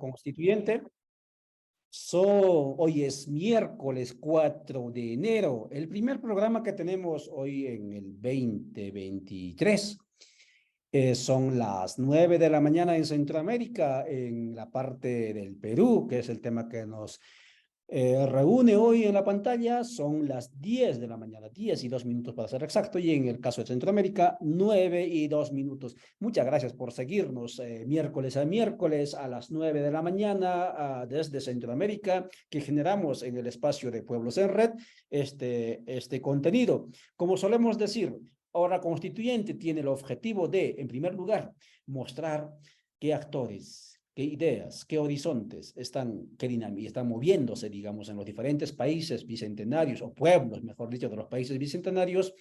Constituyente. Hoy es miércoles 4 de enero, el primer programa que tenemos hoy en el 2023. Son las 9 de la mañana en Centroamérica, en la parte del Perú, que es el tema que nos reúne hoy en la pantalla. Son las 10 de la mañana, 10:02 para ser exacto, y en el caso de Centroamérica, 9:02. Muchas gracias por seguirnos miércoles a miércoles a las 9 de la mañana desde Centroamérica, que generamos en el espacio de Pueblos en Red este contenido. Como solemos decir, Hora Constituyente tiene el objetivo de, en primer lugar, mostrar qué actores, qué ideas, qué horizontes están moviéndose, digamos, en los diferentes países bicentenarios, o pueblos, mejor dicho, de los países bicentenarios,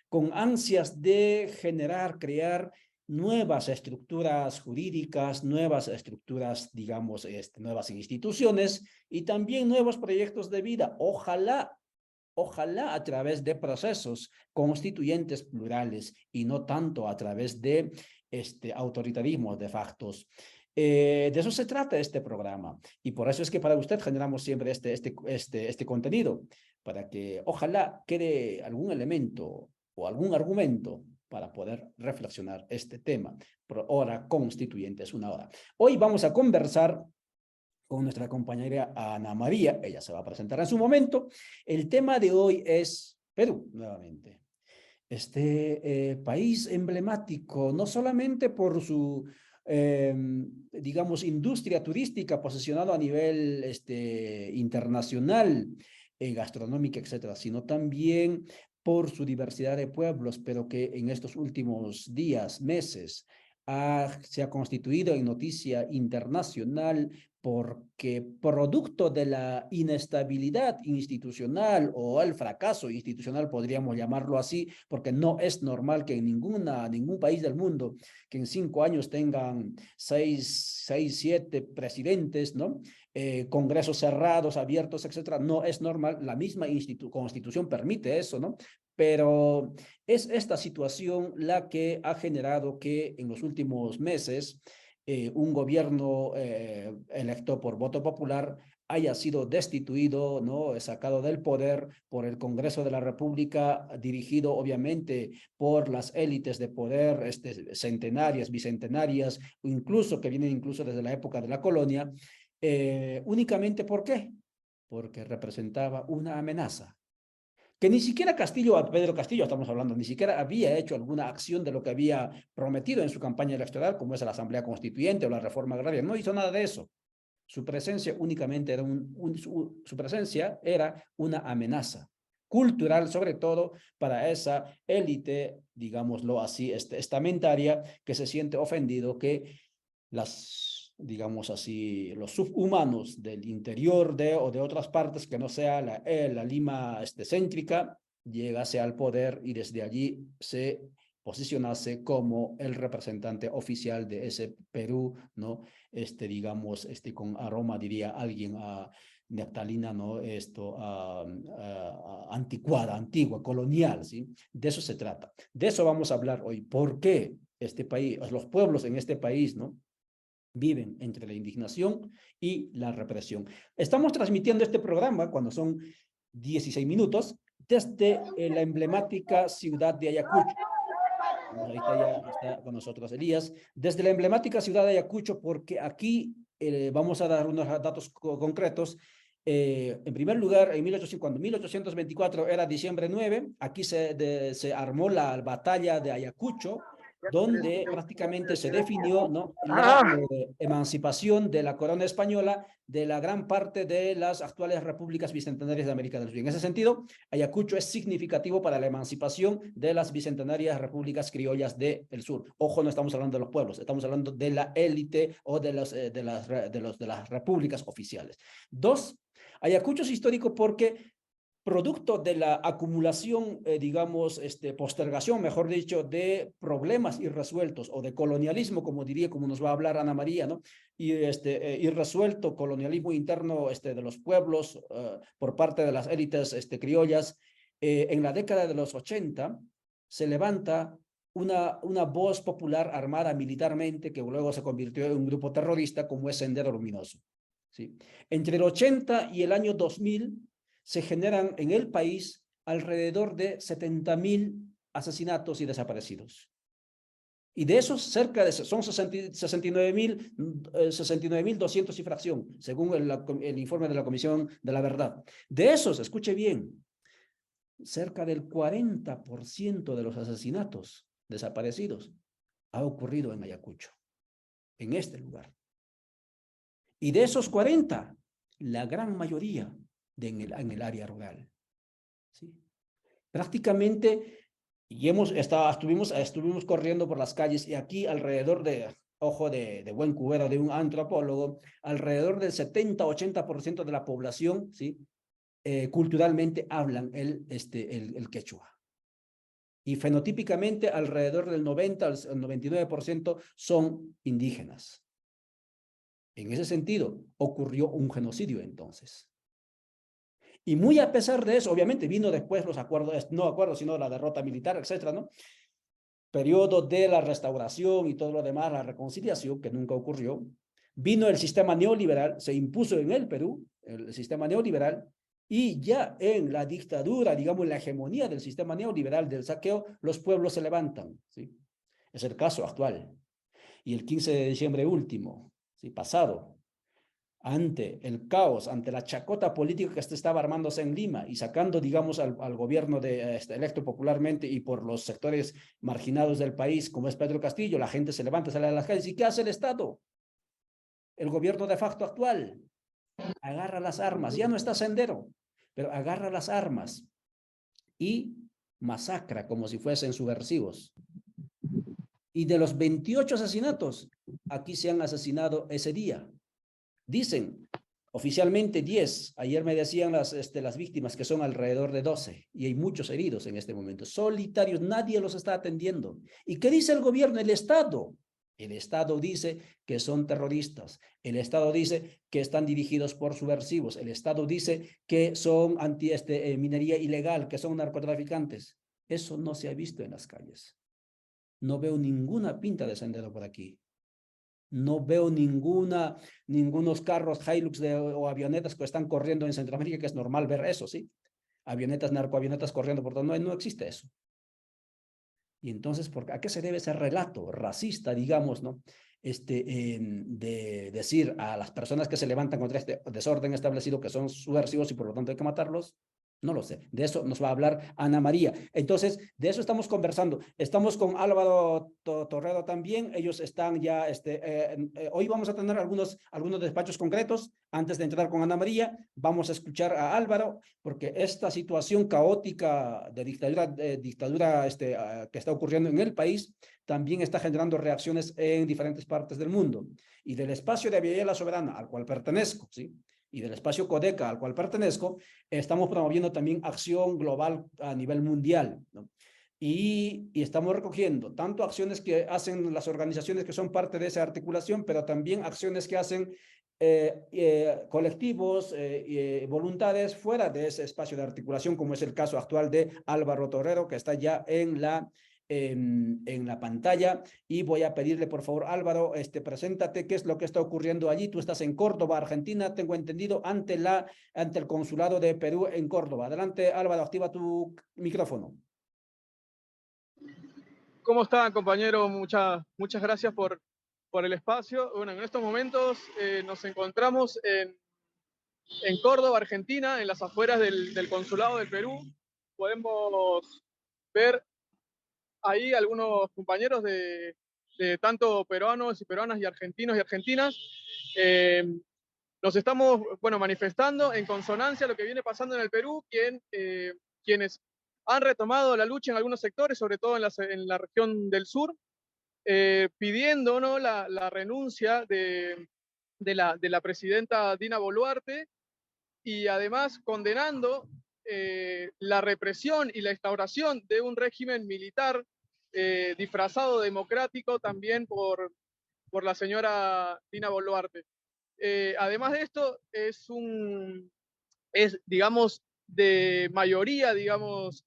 con ansias de generar, crear nuevas estructuras jurídicas, nuevas estructuras, digamos, nuevas instituciones y también nuevos proyectos de vida. Ojalá a través de procesos constituyentes plurales y no tanto a través de autoritarismos de factos. De eso se trata este programa, y por eso es que para usted generamos siempre este contenido, para que ojalá quede algún elemento o algún argumento para poder reflexionar este tema. Por hora constituyente es una hora. Hoy vamos a conversar con nuestra compañera Ana María. Ella se va a presentar en su momento. El tema de hoy es Perú, nuevamente. Este país emblemático, no solamente por su, digamos, industria turística posicionado a nivel internacional, gastronómica, etcétera, sino también por su diversidad de pueblos, pero que en estos últimos días, meses, se ha constituido en noticia internacional porque producto de la inestabilidad institucional o el fracaso institucional, podríamos llamarlo así, porque no es normal que en ningún país del mundo que en 5 años tengan 7 presidentes, ¿no? Congresos cerrados, abiertos, etcétera. No es normal, la misma constitución permite eso, ¿no? Pero es esta situación la que ha generado que en los últimos meses un gobierno electo por voto popular haya sido destituido, ¿no? Sacado del poder por el Congreso de la República, dirigido obviamente por las élites de poder centenarias, bicentenarias, o incluso que vienen incluso desde la época de la colonia. Únicamente ¿por qué? Porque representaba una amenaza que ni siquiera Pedro Castillo, estamos hablando, ni siquiera había hecho alguna acción de lo que había prometido en su campaña electoral, como es la Asamblea Constituyente o la reforma agraria. No hizo nada de eso. Su presencia únicamente era su presencia era una amenaza cultural, sobre todo para esa élite, digámoslo así, estamentaria, que se siente ofendido que digamos así, los subhumanos del interior o de otras partes que no sea la Lima céntrica, llegase al poder y desde allí se posicionase como el representante oficial de ese Perú, ¿no? Digamos, con aroma, diría alguien, a naftalina, ¿no? Anticuada, antigua, colonial, ¿sí? De eso se trata. De eso vamos a hablar hoy. ¿Por qué este país, los pueblos en este país, ¿no? Viven entre la indignación y la represión? Estamos transmitiendo este programa cuando son 16 minutos desde la emblemática ciudad de Ayacucho. Ahorita ya está con nosotros Elías. Desde la emblemática ciudad de Ayacucho, porque aquí vamos a dar unos datos concretos. En primer lugar, cuando 1824 era diciembre 9, aquí se armó la batalla de Ayacucho, donde prácticamente se definió, ¿no?, la emancipación de la corona española de la gran parte de las actuales repúblicas bicentenarias de América del Sur. En ese sentido, Ayacucho es significativo para la emancipación de las bicentenarias repúblicas criollas del sur. Ojo, no estamos hablando de los pueblos, estamos hablando de la élite o de las repúblicas oficiales. Dos, Ayacucho es histórico porque producto de la acumulación, digamos, postergación, mejor dicho, de problemas irresueltos o de colonialismo, como nos va a hablar Ana María, ¿no? Y irresuelto colonialismo interno de los pueblos por parte de las élites criollas. En la década de los 80 se levanta una voz popular armada militarmente que luego se convirtió en un grupo terrorista como es Sendero Luminoso. ¿Sí? Entre el 80 y el año 2000 se generan en el país alrededor de 70.000 asesinatos y desaparecidos. Y de esos, cerca de, son 69.200 y fracción, según el informe de la Comisión de la Verdad. De esos, escuche bien, cerca del 40% de los asesinatos desaparecidos ha ocurrido en Ayacucho, en este lugar. Y de esos 40, la gran mayoría en el área rural. ¿Sí? Prácticamente, y estuvimos corriendo por las calles y aquí alrededor de, ojo de buen cubero de un antropólogo, alrededor del 70-80% de la población, ¿sí? Culturalmente hablan el quechua. Y fenotípicamente alrededor del 90 al 99% son indígenas. En ese sentido, ocurrió un genocidio entonces. Y muy a pesar de eso, obviamente vino después los acuerdos, no acuerdos, sino la derrota militar, etcétera, ¿no? Periodo de la restauración y todo lo demás, la reconciliación, que nunca ocurrió. Vino el sistema neoliberal, se impuso en el Perú, el sistema neoliberal, y ya en la dictadura, digamos, la hegemonía del sistema neoliberal, del saqueo, los pueblos se levantan, ¿sí? Es el caso actual. Y el 15 de diciembre último, ¿sí? Pasado, ante el caos, ante la chacota política que estaba armándose en Lima y sacando, digamos, al gobierno electo popularmente y por los sectores marginados del país, como es Pedro Castillo, la gente se levanta, sale a las calles. ¿Y qué hace el Estado? El gobierno de facto actual agarra las armas, ya no está Sendero, pero agarra las armas y masacra como si fuesen subversivos. Y de los 28 asesinatos, aquí se han asesinado ese día. Dicen oficialmente 10. Ayer me decían las víctimas que son alrededor de 12 y hay muchos heridos en este momento. Solitarios, nadie los está atendiendo. ¿Y qué dice el gobierno? El Estado. El Estado dice que son terroristas. El Estado dice que están dirigidos por subversivos. El Estado dice que son anti minería ilegal, que son narcotraficantes. Eso no se ha visto en las calles. No veo ninguna pinta de Sendero por aquí. No veo ningunos carros Hilux o avionetas que están corriendo en Centroamérica, que es normal ver eso, ¿sí? Avionetas, narcoavionetas corriendo por todo. No existe eso. Y entonces, ¿a qué se debe ese relato racista, digamos, ¿no? De decir a las personas que se levantan contra este desorden establecido que son subversivos y por lo tanto hay que matarlos? No lo sé. De eso nos va a hablar Ana María. Entonces, de eso estamos conversando. Estamos con Álvaro Torredo también. Ellos están ya, hoy vamos a tener algunos despachos concretos. Antes de entrar con Ana María, vamos a escuchar a Álvaro, porque esta situación caótica de dictadura que está ocurriendo en el país también está generando reacciones en diferentes partes del mundo. Y del espacio de Villa la Soberana, al cual pertenezco, ¿sí? Y del espacio Codeca, al cual pertenezco, estamos promoviendo también acción global a nivel mundial, ¿no? Y estamos recogiendo tanto acciones que hacen las organizaciones que son parte de esa articulación, pero también acciones que hacen colectivos, voluntades fuera de ese espacio de articulación, como es el caso actual de Álvaro Torrero, que está ya en la pantalla. Y voy a pedirle, por favor, Álvaro, preséntate, qué es lo que está ocurriendo allí. Tú estás en Córdoba, Argentina, tengo entendido, ante el Consulado de Perú en Córdoba. Adelante, Álvaro, activa tu micrófono. ¿Cómo está, compañero? Muchas gracias por el espacio. Bueno, en estos momentos nos encontramos en Córdoba, Argentina, en las afueras del Consulado del Perú. Podemos ver ahí algunos compañeros de tanto peruanos y peruanas y argentinos y argentinas. Nos estamos, manifestando en consonancia a lo que viene pasando en el Perú, quienes han retomado la lucha en algunos sectores, sobre todo en la región del sur, pidiendo, ¿no?, la renuncia de la presidenta Dina Boluarte, y además condenando la represión y la instauración de un régimen militar disfrazado democrático también por la señora Dina Boluarte. Además de esto, es digamos, de mayoría, digamos,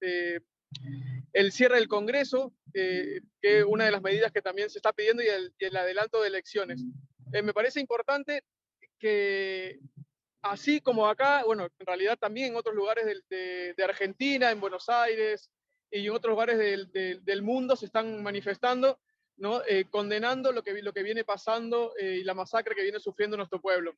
el cierre del Congreso, que es una de las medidas que también se está pidiendo, y el adelanto de elecciones. Me parece importante que, así como acá, bueno, en realidad también en otros lugares de Argentina, en Buenos Aires y en otros lugares del mundo se están manifestando, ¿no? Condenando lo que viene pasando y la masacre que viene sufriendo nuestro pueblo.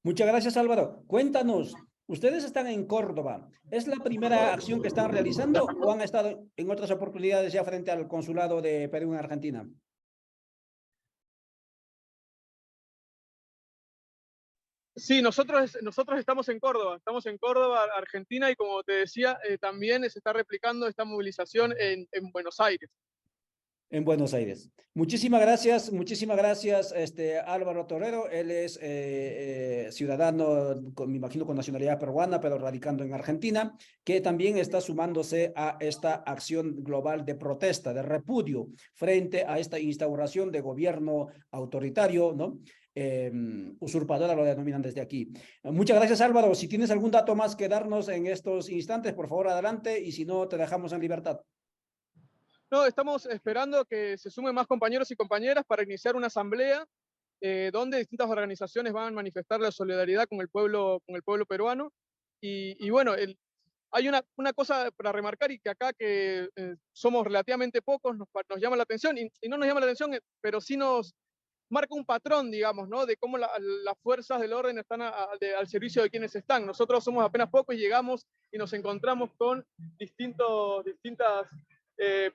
Muchas gracias, Álvaro. Cuéntanos, ¿ustedes están en Córdoba? ¿Es la primera acción que están realizando o han estado en otras oportunidades ya frente al consulado de Perú en Argentina? Sí, nosotros estamos en Córdoba, Argentina, y como te decía, también se está replicando esta movilización en Buenos Aires. En Buenos Aires. Muchísimas gracias, Álvaro Torrero. Él es ciudadano, me imagino, con nacionalidad peruana, pero radicando en Argentina, que también está sumándose a esta acción global de protesta, de repudio frente a esta instauración de gobierno autoritario, ¿no? Usurpadora lo denominan desde aquí. Muchas gracias, Álvaro. Si tienes algún dato más que darnos en estos instantes, por favor, adelante, y si no, te dejamos en libertad. No, estamos esperando que se sumen más compañeros y compañeras para iniciar una asamblea donde distintas organizaciones van a manifestar la solidaridad con el pueblo peruano. Y bueno, hay una cosa para remarcar, y que acá que somos relativamente pocos nos llama la atención, y no nos llama la atención, pero sí nos marca un patrón, digamos, ¿no? De cómo las fuerzas del orden están al servicio de quienes están. Nosotros somos apenas pocos y llegamos y nos encontramos con distintas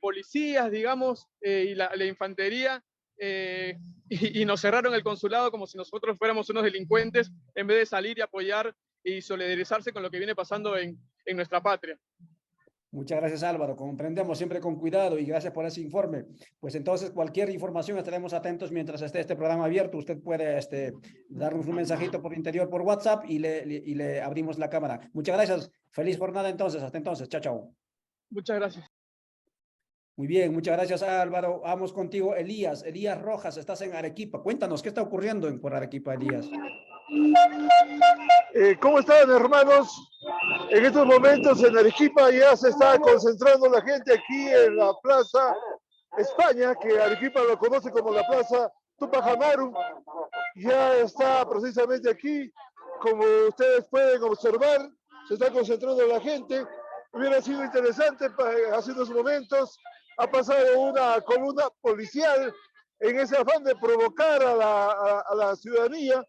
policías, digamos, y la infantería, y nos cerraron el consulado como si nosotros fuéramos unos delincuentes, en vez de salir y apoyar y solidarizarse con lo que viene pasando en nuestra patria. Muchas gracias, Álvaro. Comprendemos siempre con cuidado y gracias por ese informe. Pues entonces, cualquier información estaremos atentos mientras esté este programa abierto. Usted puede darnos un mensajito por interior, por WhatsApp, y le abrimos la cámara. Muchas gracias. Feliz jornada entonces. Hasta entonces. Chao, chao. Muchas gracias. Muy bien, muchas gracias, Álvaro. Vamos contigo, Elías. Elías Rojas, estás en Arequipa. Cuéntanos, ¿qué está ocurriendo por Arequipa, Elías? ¿Cómo están, hermanos? En estos momentos en Arequipa ya se está concentrando la gente aquí en la Plaza España, que Arequipa lo conoce como la Plaza Tupac Amaru. Ya está precisamente aquí, como ustedes pueden observar, se está concentrando la gente. Hubiera sido interesante, hace unos momentos ha pasado una columna policial en ese afán de provocar a la ciudadanía.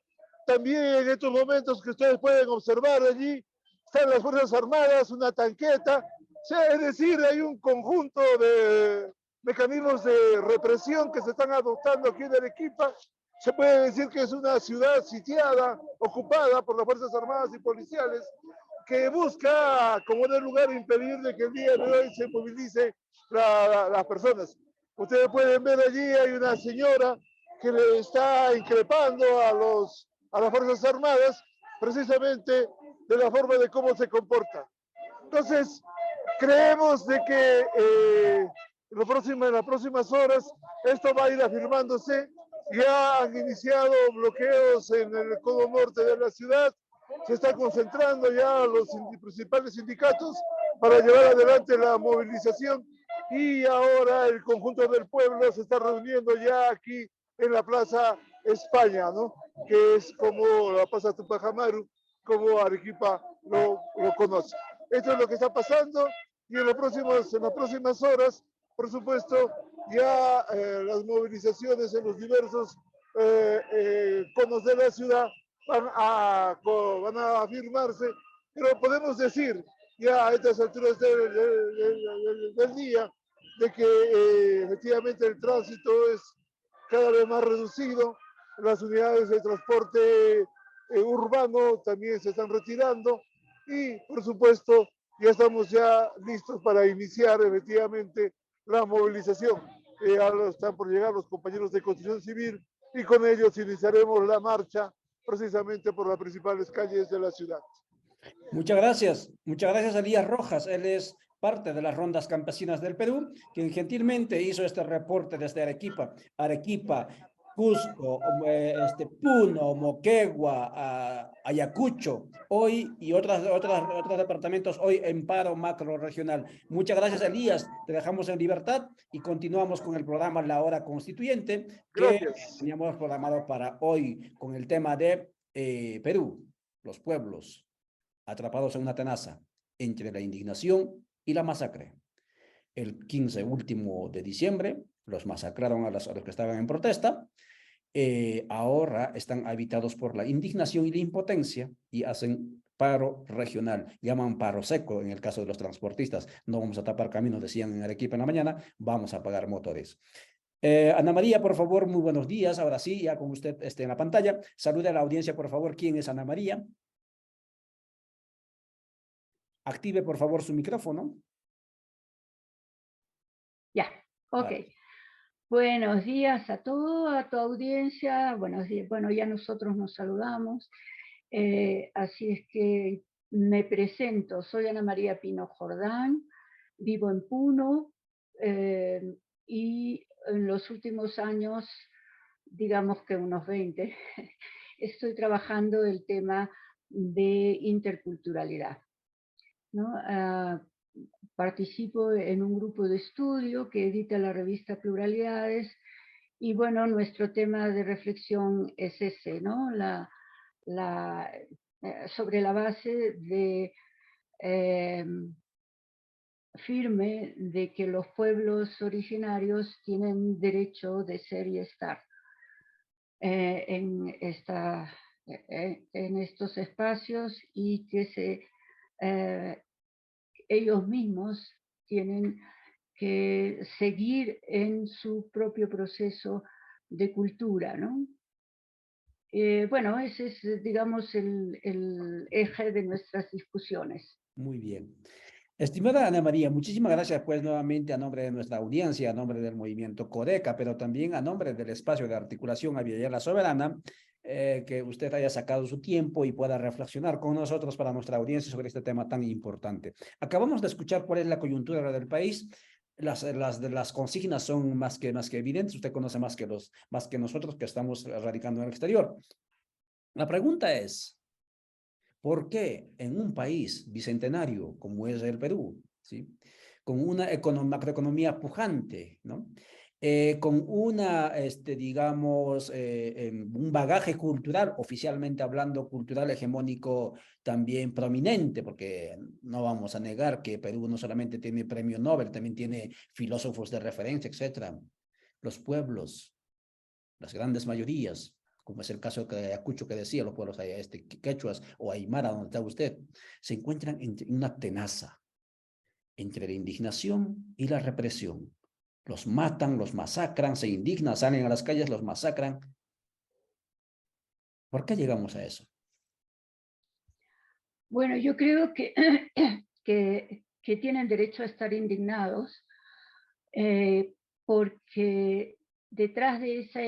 También en estos momentos que ustedes pueden observar allí, están las Fuerzas Armadas, una tanqueta, es decir, hay un conjunto de mecanismos de represión que se están adoptando aquí en Arequipa. Se puede decir que es una ciudad sitiada, ocupada por las Fuerzas Armadas y policiales, que busca, como en el lugar, impedir de que el día de hoy se movilice las personas. Ustedes pueden ver allí, hay una señora que le está increpando a las Fuerzas Armadas, precisamente de la forma de cómo se comporta. Entonces, creemos de que en las próximas horas esto va a ir afirmándose. Ya han iniciado bloqueos en el codo norte de la ciudad, se están concentrando ya los principales sindicatos para llevar adelante la movilización, y ahora el conjunto del pueblo se está reuniendo ya aquí en la Plaza España, ¿no? Que es como la Plaza Tupac Amaru, como Arequipa lo conoce. Esto es lo que está pasando, y en las próximas horas, por supuesto, ya las movilizaciones en los diversos conos de la ciudad van a afirmarse, pero podemos decir ya a estas alturas del día de que efectivamente el tránsito es cada vez más reducido, las unidades de transporte urbano también se están retirando, y por supuesto ya estamos listos para iniciar efectivamente la movilización. Ya están por llegar los compañeros de Construcción Civil, y con ellos iniciaremos la marcha precisamente por las principales calles de la ciudad. Muchas gracias, Elías Rojas. Él es parte de las rondas campesinas del Perú, quien gentilmente hizo este reporte desde Arequipa. Arequipa, Cusco, Puno, Moquegua, Ayacucho, hoy y otros departamentos hoy en paro macro regional. Muchas gracias, Elías. Te dejamos en libertad y continuamos con el programa La Hora Constituyente que Gracias. teníamos programado para hoy con el tema de Perú, los pueblos atrapados en una tenaza entre la indignación y la masacre. El 15 último de diciembre los masacraron a los que estaban en protesta. Ahora están habitados por la indignación y la impotencia y hacen paro regional, llaman paro seco en el caso de los transportistas. No vamos a tapar caminos, decían en Arequipa en la mañana, vamos a apagar motores. Ana María, por favor, muy buenos días. Ahora sí, ya con usted en la pantalla. Salude a la audiencia, por favor. ¿Quién es Ana María? Active, por favor, su micrófono. Ya, ok. Vale. Buenos días a toda tu audiencia. Buenos días. Bueno, ya nosotros nos saludamos. Así es que me presento. Soy Ana María Pino Jordán, vivo en Puno y en los últimos años, digamos que unos 20, estoy trabajando el tema de interculturalidad, ¿no? Participo en un grupo de estudio que edita la revista Pluralidades y bueno, nuestro tema de reflexión es ese, ¿no? Sobre la base de firme de que los pueblos originarios tienen derecho de ser y estar en estos espacios y que ellos mismos tienen que seguir en su propio proceso de cultura, ¿no? Bueno, ese es, digamos, el eje de nuestras discusiones. Muy bien. Estimada Ana María, muchísimas gracias pues nuevamente a nombre de nuestra audiencia, a nombre del movimiento Codeca, pero también a nombre del espacio de articulación Aviala Soberana, que usted haya sacado su tiempo y pueda reflexionar con nosotros para nuestra audiencia sobre este tema tan importante. Acabamos de escuchar cuál es la coyuntura del país. Las consignas son más que evidentes. Usted conoce más que nosotros que estamos radicando en el exterior. La pregunta es, ¿por qué en un país bicentenario como es el Perú, ¿sí? Con una macroeconomía pujante, ¿no? Con digamos, un bagaje cultural, oficialmente hablando, cultural hegemónico también prominente, porque no vamos a negar que Perú no solamente tiene premio Nobel, también tiene filósofos de referencia, etcétera. Los pueblos, las grandes mayorías, como es el caso de Ayacucho que decía, los pueblos quechuas o aymara, donde está usted, se encuentran en una tenaza entre la indignación y la represión. Los matan, los masacran, se indignan, salen a las calles, los masacran. ¿Por qué llegamos a eso? Bueno, yo creo que, que tienen derecho a estar indignados porque detrás de esa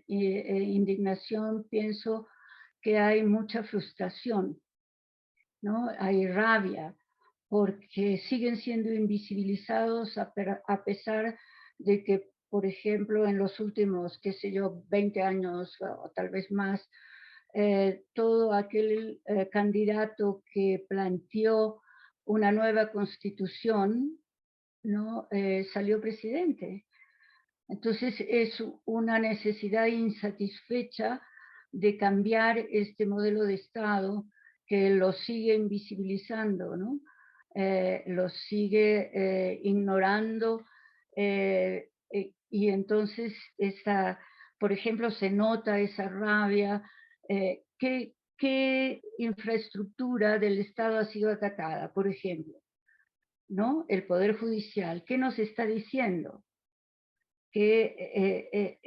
indignación pienso que hay mucha frustración, ¿no? Hay rabia, porque siguen siendo invisibilizados a pesar de que, por ejemplo, en los últimos, qué sé yo, 20 años o tal vez más, todo aquel candidato que planteó una nueva constitución, ¿no? Salió presidente. Entonces es una necesidad insatisfecha de cambiar este modelo de Estado que lo sigue invisibilizando, ¿no? Lo sigue ignorando y entonces por ejemplo, se nota esa rabia. ¿Qué infraestructura del Estado ha sido atacada? Por ejemplo, ¿no? El Poder Judicial. ¿Qué nos está diciendo? Que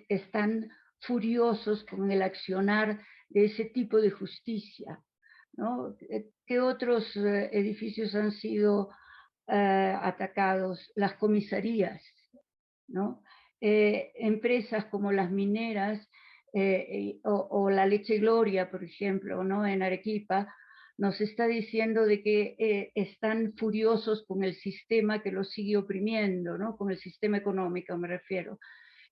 están furiosos con el accionar de ese tipo de justicia, ¿no? ¿Qué otros edificios han sido atacados? Las comisarías, ¿no? Empresas como las mineras o la Leche Gloria, por ejemplo, ¿no? En Arequipa, nos está diciendo de que están furiosos con el sistema que los sigue oprimiendo, ¿no? Con el sistema económico me refiero.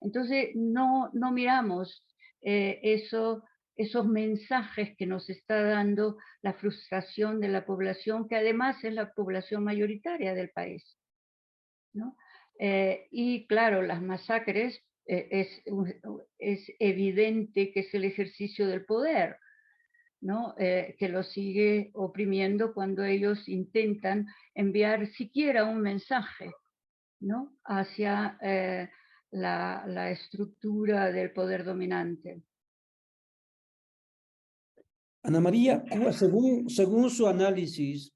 Entonces no miramos esos mensajes que nos está dando la frustración de la población, que además es la población mayoritaria del país, ¿no? Y claro, las masacres es evidente que es el ejercicio del poder, ¿no? Que los sigue oprimiendo cuando ellos intentan enviar siquiera un mensaje, ¿no? Hacia la estructura del poder dominante. Ana María, según su análisis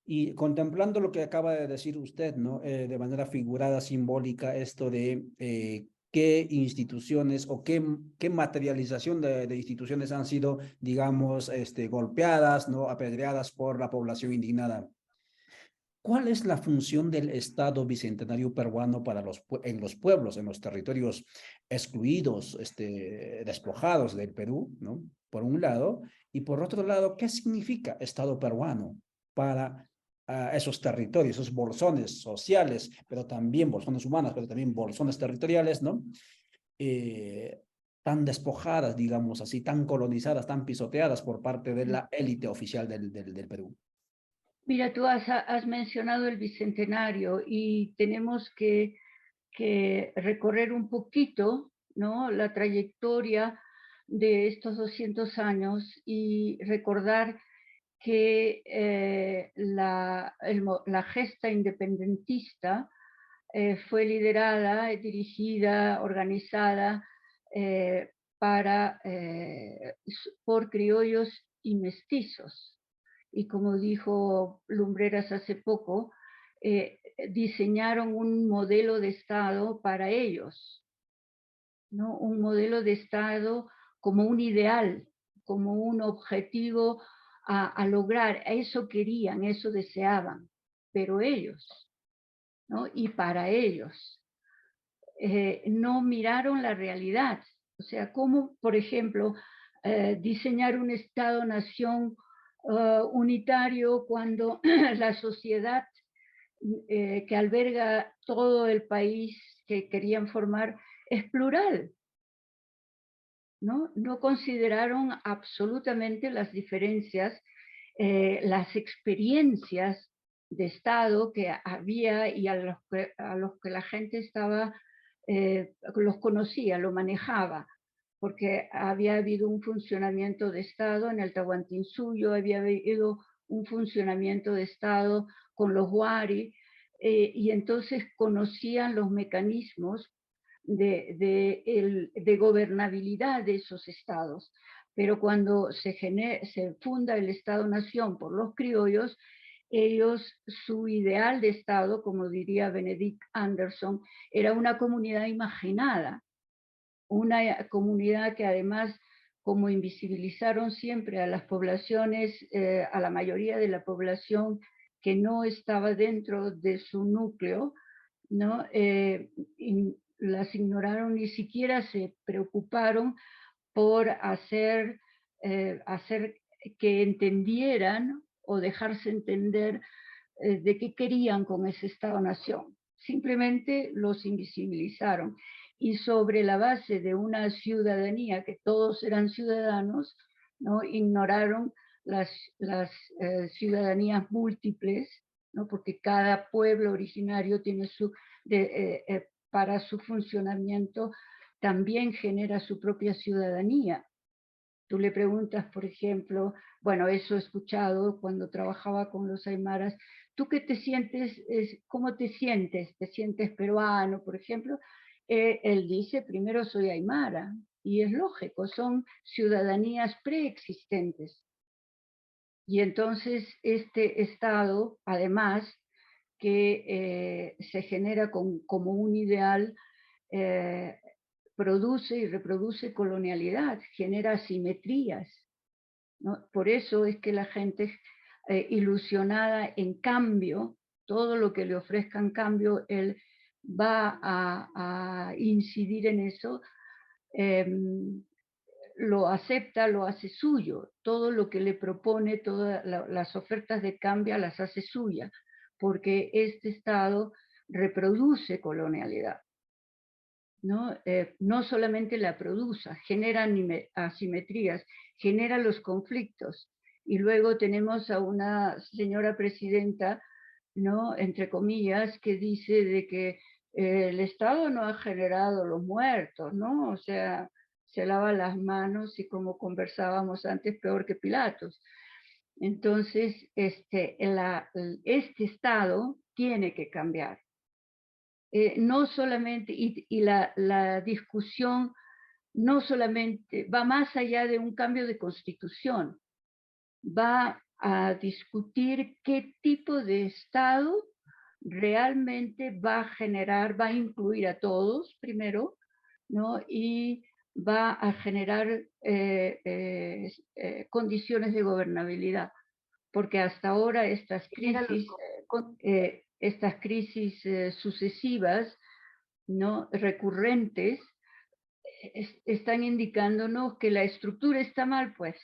y contemplando lo que acaba de decir usted, ¿no? De manera figurada, simbólica, esto de qué instituciones o qué materialización de instituciones han sido, digamos, golpeadas, ¿no? Apedreadas por la población indignada. ¿Cuál es la función del Estado bicentenario peruano para en los pueblos, en los territorios excluidos, despojados del Perú, ¿no? Por un lado, y por otro lado, ¿qué significa Estado peruano para esos territorios, esos bolsones sociales, pero también bolsones humanas, pero también bolsones territoriales, ¿no? Tan despojadas, digamos así, tan colonizadas, tan pisoteadas por parte de la élite oficial del Perú. Mira, tú has mencionado el Bicentenario y tenemos que recorrer un poquito, ¿no? La trayectoria de estos 200 años y recordar que la gesta independentista fue liderada, dirigida, organizada por criollos y mestizos. Y como dijo Lumbreras hace poco, diseñaron un modelo de Estado para ellos, ¿no? Un modelo de Estado como un ideal, como un objetivo a lograr. Eso querían, eso deseaban, pero ellos, ¿no? Y para ellos. No miraron la realidad. O sea, cómo, por ejemplo, diseñar un Estado-nación unitario cuando la sociedad que alberga todo el país que querían formar es plural, ¿no? No consideraron absolutamente las diferencias, las experiencias de Estado que había y a los que la gente estaba, los conocía, lo manejaba, porque había habido un funcionamiento de Estado en el Tahuantinsuyo, había habido un funcionamiento de Estado con los Wari, y entonces conocían los mecanismos de gobernabilidad de esos estados. Pero cuando se funda el Estado-Nación por los criollos, ellos, su ideal de Estado, como diría Benedict Anderson, era una comunidad imaginada, una comunidad que además, como invisibilizaron siempre a las poblaciones, a la mayoría de la población que no estaba dentro de su núcleo, ¿no? Las ignoraron, ni siquiera se preocuparon por hacer que entendieran o dejarse entender de qué querían con ese Estado-Nación. Simplemente los invisibilizaron. Y sobre la base de una ciudadanía, que todos eran ciudadanos, ¿no? Ignoraron las ciudadanías múltiples, ¿no? Porque cada pueblo originario tiene para su funcionamiento también genera su propia ciudadanía. Tú le preguntas, por ejemplo, bueno, eso he escuchado cuando trabajaba con los aymaras, ¿tú qué te sientes, cómo te sientes? ¿Te sientes peruano, por ejemplo? Él dice, primero soy aymara, y es lógico, son ciudadanías preexistentes. Y entonces este Estado, además, que se genera como un ideal, produce y reproduce colonialidad, genera asimetrías, ¿no? Por eso es que la gente ilusionada en cambio, todo lo que le ofrezca en cambio, él va a incidir en eso, eh, lo acepta, lo hace suyo, todo lo que le propone, todas las ofertas de cambio las hace suya, porque este Estado reproduce colonialidad. ¿no? No solamente la produce, genera asimetrías, genera los conflictos. Y luego tenemos a una señora presidenta, ¿no? Entre comillas, que dice de que el Estado no ha generado los muertos, ¿no? O sea, se lava las manos y como conversábamos antes, peor que Pilatos. Entonces, este Estado tiene que cambiar. No solamente, y la discusión no solamente va más allá de un cambio de constitución, va a discutir qué tipo de Estado realmente va a generar, va a incluir a todos primero, ¿no? Y va a generar condiciones de gobernabilidad, porque hasta ahora estas crisis sucesivas, ¿no? Recurrentes, están indicándonos que la estructura está mal, pues.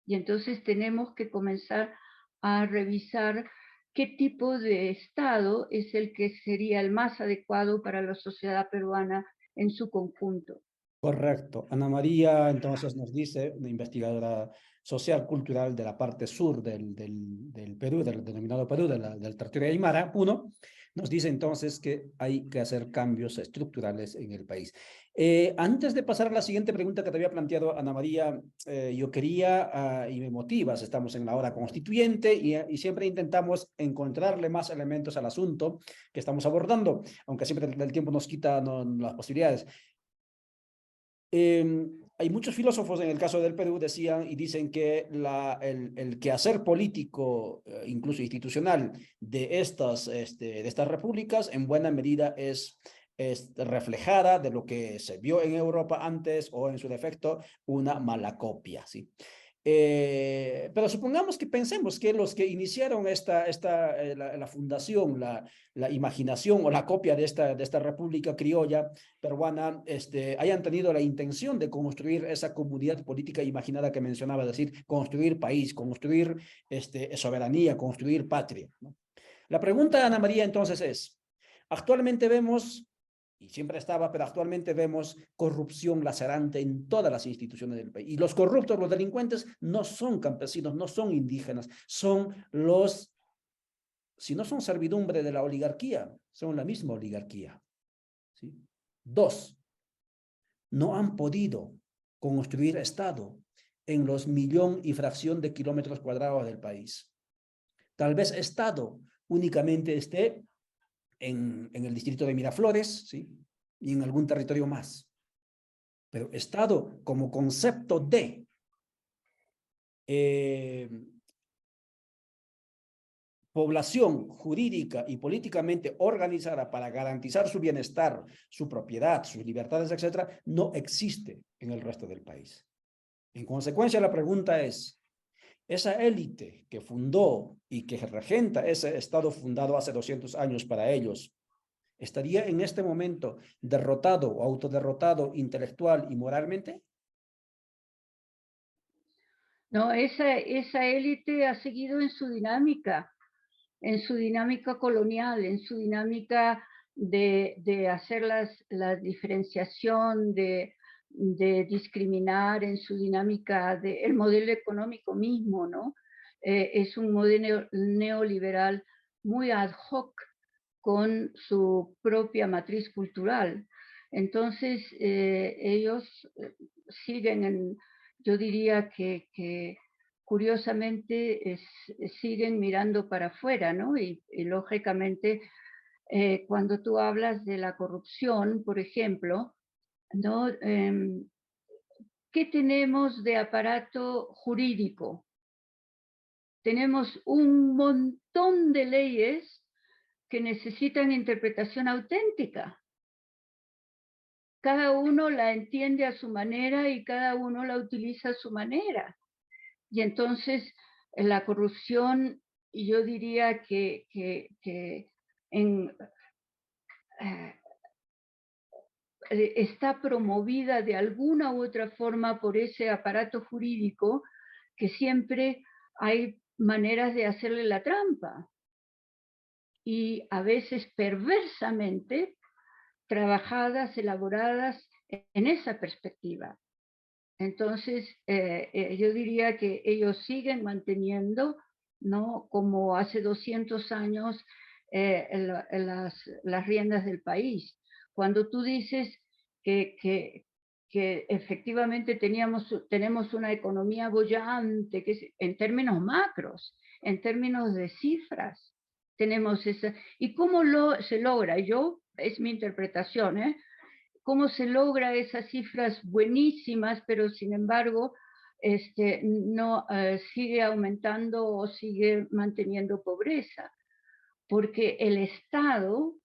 Y entonces tenemos que comenzar a revisar qué tipo de Estado es el que sería el más adecuado para la sociedad peruana en su conjunto. Correcto. Ana María entonces nos dice, una investigadora social cultural de la parte sur del Perú, del denominado Perú, del territorio Aymara, nos dice entonces que hay que hacer cambios estructurales en el país. Antes de pasar a la siguiente pregunta que te había planteado Ana María, yo quería, y me motivas, estamos en la hora constituyente y siempre intentamos encontrarle más elementos al asunto que estamos abordando, aunque siempre el tiempo nos quita las posibilidades. Hay muchos filósofos en el caso del Perú decían y dicen que el quehacer político, incluso institucional, de estas repúblicas en buena medida es reflejada de lo que se vio en Europa antes o en su defecto una mala copia, ¿sí? Pero supongamos que pensemos que los que iniciaron la fundación, la imaginación o la copia de esta república criolla peruana, hayan tenido la intención de construir esa comunidad política imaginada que mencionaba, es decir, construir país, construir soberanía, construir patria, ¿no? La pregunta, Ana María, entonces es, actualmente vemos, y siempre estaba, pero actualmente vemos corrupción lacerante en todas las instituciones del país. Y los corruptos, los delincuentes, no son campesinos, no son indígenas, son si no son servidumbre de la oligarquía, son la misma oligarquía, ¿sí? Dos, no han podido construir Estado en los millón y fracción de kilómetros cuadrados del país. Tal vez Estado únicamente esté en el distrito de Miraflores, ¿sí? Y en algún territorio más. Pero Estado como concepto de población jurídica y políticamente organizada para garantizar su bienestar, su propiedad, sus libertades, etcétera, no existe en el resto del país. En consecuencia, la pregunta es, esa élite que fundó y que regenta ese Estado fundado hace 200 años para ellos, ¿estaría en este momento derrotado o autoderrotado intelectual y moralmente? No, esa élite ha seguido en su dinámica colonial, en su dinámica de hacer la diferenciación, de discriminar, en su dinámica el modelo económico mismo, ¿no? Es un modelo neoliberal muy ad hoc con su propia matriz cultural. Entonces, ellos siguen yo diría que curiosamente siguen mirando para afuera, ¿no? Y lógicamente, cuando tú hablas de la corrupción, por ejemplo, ¿no? ¿Qué tenemos de aparato jurídico? Tenemos un montón de leyes que necesitan interpretación auténtica. Cada uno la entiende a su manera y cada uno la utiliza a su manera. Y entonces la corrupción, yo diría que está promovida de alguna u otra forma por ese aparato jurídico que siempre hay maneras de hacerle la trampa. Y a veces perversamente trabajadas, elaboradas en esa perspectiva. Entonces, yo diría que ellos siguen manteniendo, ¿no?, como hace 200 años, las riendas del país. Cuando tú dices que efectivamente tenemos una economía boyante, que en términos macros, en términos de cifras, tenemos esa. ¿Y cómo se logra? Es mi interpretación, cómo se logra esas cifras buenísimas, pero sin embargo no sigue aumentando o sigue manteniendo pobreza, porque el Estado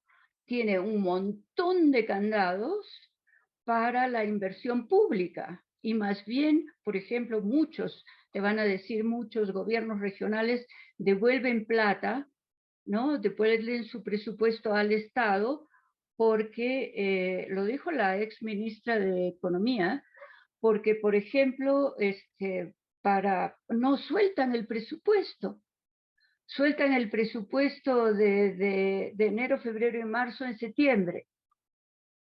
tiene un montón de candados para la inversión pública, y más bien, por ejemplo, te van a decir, muchos gobiernos regionales devuelven plata, ¿no?, devuelven su presupuesto al Estado, porque, lo dijo la ex ministra de Economía, porque, por ejemplo, no sueltan el presupuesto de enero, febrero y marzo en septiembre,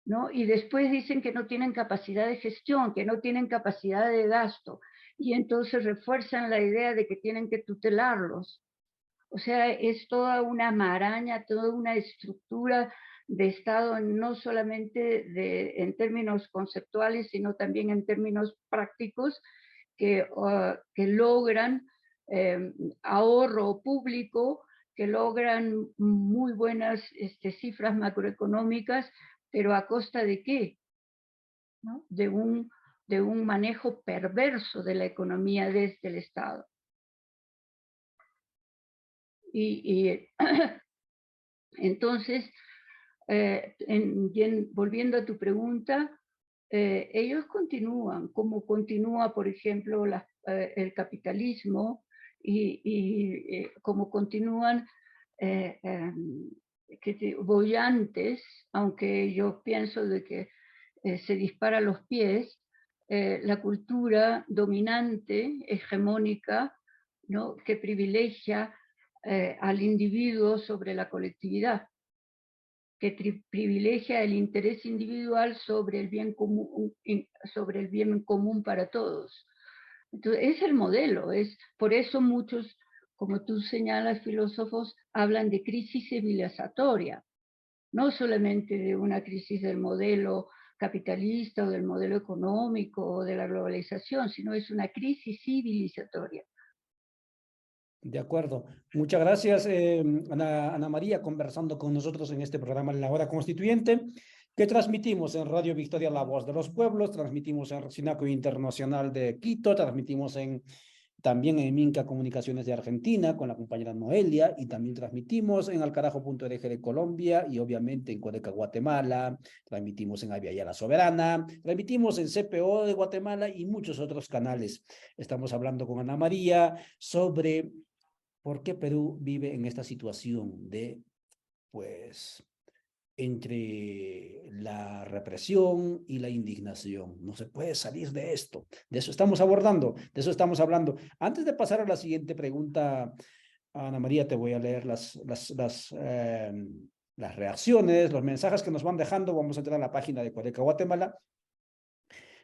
¿no? Y después dicen que no tienen capacidad de gestión, que no tienen capacidad de gasto, y entonces refuerzan la idea de que tienen que tutelarlos. O sea, es toda una maraña, toda una estructura de Estado, no solamente en términos conceptuales, sino también en términos prácticos, que logran ahorro público, que logran muy buenas cifras macroeconómicas, pero ¿a costa de qué?, ¿no? De un manejo perverso de la economía desde el Estado. Y entonces, volviendo a tu pregunta, ellos continúan, como continúa, por ejemplo, el capitalismo, y como continúan bollantes, aunque yo pienso de que se dispara a los pies, la cultura dominante, hegemónica, ¿no?, que privilegia al individuo sobre la colectividad, que privilegia el interés individual sobre el bien común para todos. Entonces, es el modelo, por eso muchos, como tú señalas, filósofos, hablan de crisis civilizatoria, no solamente de una crisis del modelo capitalista o del modelo económico o de la globalización, sino es una crisis civilizatoria. De acuerdo. Muchas gracias, Ana María, conversando con nosotros en este programa La Hora Constituyente, que transmitimos en Radio Victoria, La Voz de los Pueblos, transmitimos en Sinaco Internacional de Quito, transmitimos también en Minca Comunicaciones de Argentina con la compañera Noelia, y también transmitimos en Alcarajo.org de Colombia, y obviamente en Codeca, Guatemala, transmitimos en Avia La Soberana, transmitimos en CPO de Guatemala y muchos otros canales. Estamos hablando con Ana María sobre por qué Perú vive en esta situación de, pues, entre la represión y la indignación. No se puede salir de esto. De eso estamos abordando, de eso estamos hablando. Antes de pasar a la siguiente pregunta, Ana María, te voy a leer las reacciones, los mensajes que nos van dejando. Vamos a entrar a la página de Codeca Guatemala.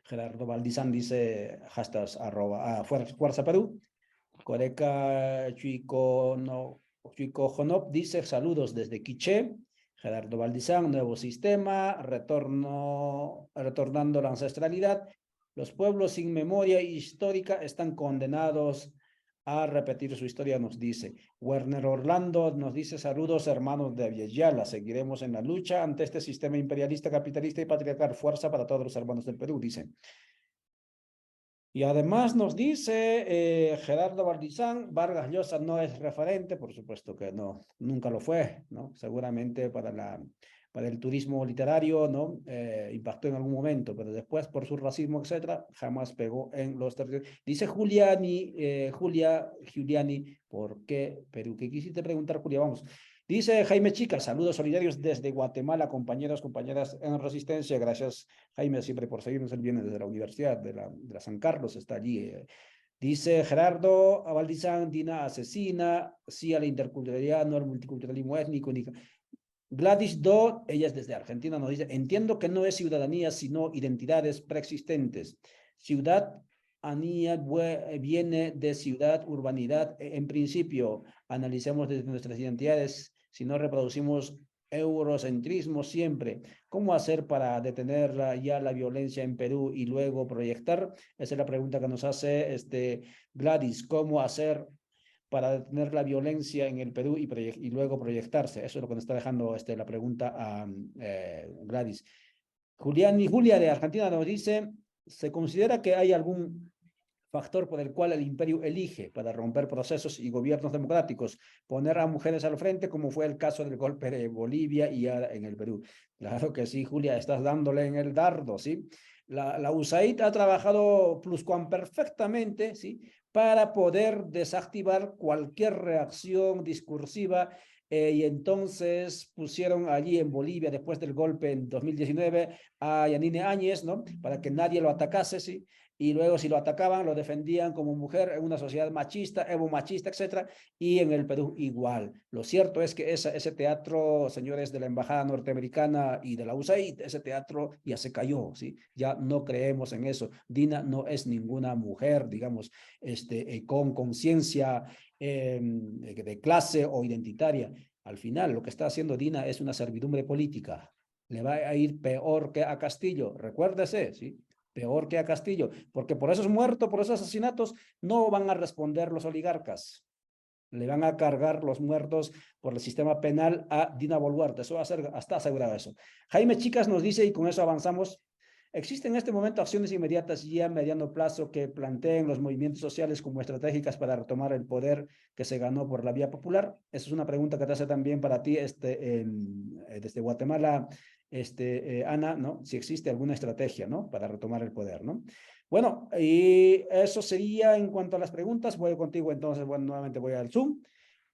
Gerardo Valdizán dice hashtag Fuerza Perú. Codeca Chuico Jonop dice saludos desde Quiché. Gerardo Valdizán, nuevo sistema, retornando la ancestralidad. Los pueblos sin memoria histórica están condenados a repetir su historia, nos dice. Werner Orlando nos dice saludos, hermanos de Aviala. Seguiremos en la lucha ante este sistema imperialista, capitalista y patriarcal. Fuerza para todos los hermanos del Perú, dicen. Y además nos dice Gerardo Valdizán, Vargas Llosa no es referente, por supuesto que no, nunca lo fue, ¿no? Seguramente para el turismo literario, ¿no? Impactó en algún momento, pero después por su racismo, etcétera, jamás pegó en los territorios. Dice Giuliani, ¿por qué Perú? ¿Qué quisiste preguntar, Julia? Vamos. Dice Jaime Chica, saludos solidarios desde Guatemala, compañeros, compañeras en Resistencia. Gracias, Jaime, siempre por seguirnos. Él viene desde la Universidad de la San Carlos, está allí. Dice Gerardo Valdizán, Dina asesina, sí a la interculturalidad, no al multiculturalismo étnico. Gladys Do, ella es desde Argentina, nos dice, entiendo que no es ciudadanía, sino identidades preexistentes. Ciudadanía viene de ciudad, urbanidad. En principio, analicemos desde nuestras identidades, si no reproducimos eurocentrismo siempre. ¿Cómo hacer para detener ya la violencia en Perú y luego proyectar? Esa es la pregunta que nos hace Gladys. ¿Cómo hacer para detener la violencia en el Perú y luego proyectarse? Eso es lo que nos está dejando la pregunta a Gladys. Julián y Julia de Argentina nos dice, ¿se considera que hay algún factor por el cual el imperio elige para romper procesos y gobiernos democráticos, poner a mujeres al frente, como fue el caso del golpe de Bolivia y ahora en el Perú? Claro que sí, Julia, estás dándole en el dardo, ¿sí? La USAID ha trabajado pluscuamperfectamente, ¿sí?, para poder desactivar cualquier reacción discursiva, y entonces pusieron allí en Bolivia, después del golpe en 2019, a Yanine Áñez, ¿no?, para que nadie lo atacase, ¿sí? Y luego si lo atacaban, lo defendían como mujer en una sociedad machista, machista, etcétera, y en el Perú igual. Lo cierto es que ese teatro, señores de la Embajada Norteamericana y de la USAID, ese teatro ya se cayó, ¿sí? Ya no creemos en eso. Dina no es ninguna mujer, digamos, con conciencia de clase o identitaria. Al final, lo que está haciendo Dina es una servidumbre política. Le va a ir peor que a Castillo, recuérdese, ¿sí? Peor que a Castillo, porque por esos muertos, por esos asesinatos, no van a responder los oligarcas. Le van a cargar los muertos por el sistema penal a Dina Boluarte. Eso va a ser, hasta asegurado eso. Jaime Chicas nos dice, y con eso avanzamos, ¿existen en este momento acciones inmediatas y a mediano plazo que planteen los movimientos sociales como estratégicas para retomar el poder que se ganó por la vía popular? Esa es una pregunta que te hace también para ti desde Guatemala, Ana, ¿no? Si existe alguna estrategia, ¿no?, para retomar el poder, ¿no? Bueno, y eso sería en cuanto a las preguntas. Voy contigo entonces, bueno, nuevamente voy al Zoom.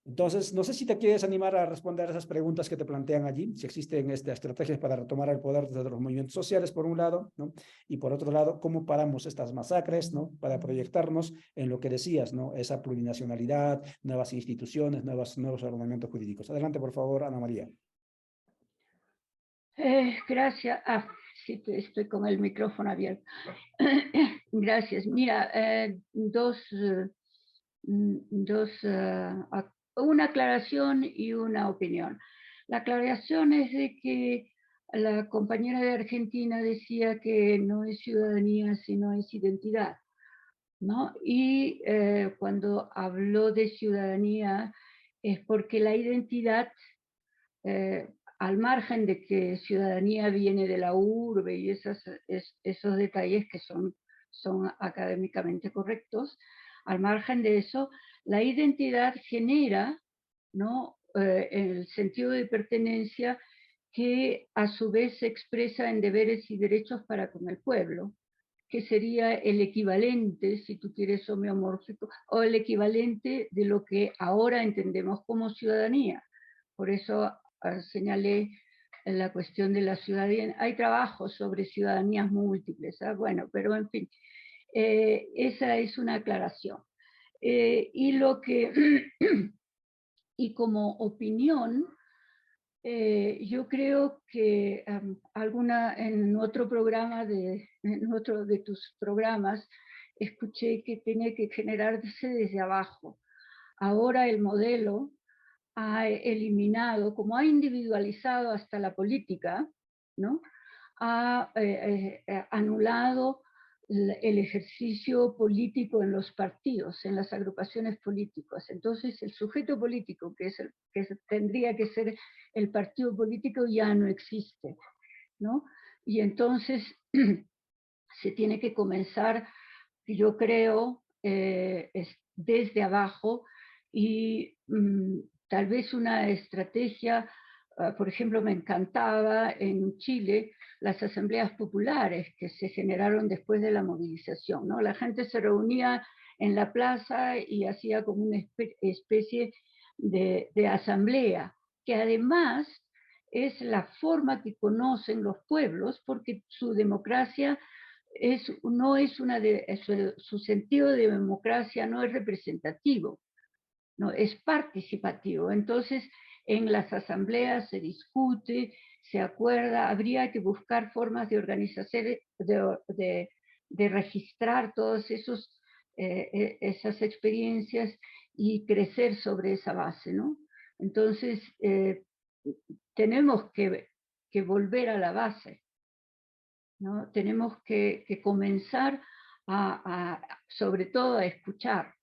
Entonces, no sé si te quieres animar a responder a esas preguntas que te plantean allí, si existen estrategias para retomar el poder desde los movimientos sociales, por un lado, ¿no? Y por otro lado, cómo paramos estas masacres, ¿no?, para proyectarnos en lo que decías, ¿no?, esa plurinacionalidad, nuevas instituciones, nuevos ordenamientos jurídicos. Adelante, por favor, Ana María. Gracias. Sí, estoy con el micrófono abierto. Gracias. Mira, una aclaración y una opinión. La aclaración es de que la compañera de Argentina decía que no es ciudadanía, sino es identidad, ¿no? Y cuando habló de ciudadanía es porque la identidad, al margen de que ciudadanía viene de la urbe y esos detalles que son académicamente correctos, al margen de eso, la identidad genera, ¿no?, el sentido de pertenencia que a su vez se expresa en deberes y derechos para con el pueblo, que sería el equivalente, si tú quieres homeomórfico, o el equivalente de lo que ahora entendemos como ciudadanía. Por eso señalé la cuestión de la ciudadanía. Hay trabajos sobre ciudadanías múltiples, bueno, pero en fin, esa es una aclaración. Y como opinión, yo creo que en otro de tus programas, escuché que tiene que generarse desde abajo. Ahora el modelo ha eliminado, como ha individualizado hasta la política, ¿no?, ha anulado el ejercicio político en los partidos, en las agrupaciones políticas. Entonces el sujeto político, tendría que ser el partido político, ya no existe, ¿no? Y entonces se tiene que comenzar, yo creo, desde abajo, y tal vez una estrategia, por ejemplo, me encantaba en Chile las asambleas populares que se generaron después de la movilización, ¿no? La gente se reunía en la plaza y hacía como una especie de asamblea, que además es la forma que conocen los pueblos, porque su democracia no es su sentido de democracia no es representativo, no es participativo. Entonces en las asambleas se discute, se acuerda, habría que buscar formas de organización, de registrar todas esas experiencias y crecer sobre esa base, ¿no? Entonces, tenemos que volver a la base, ¿no? Tenemos que comenzar sobre todo a escuchar,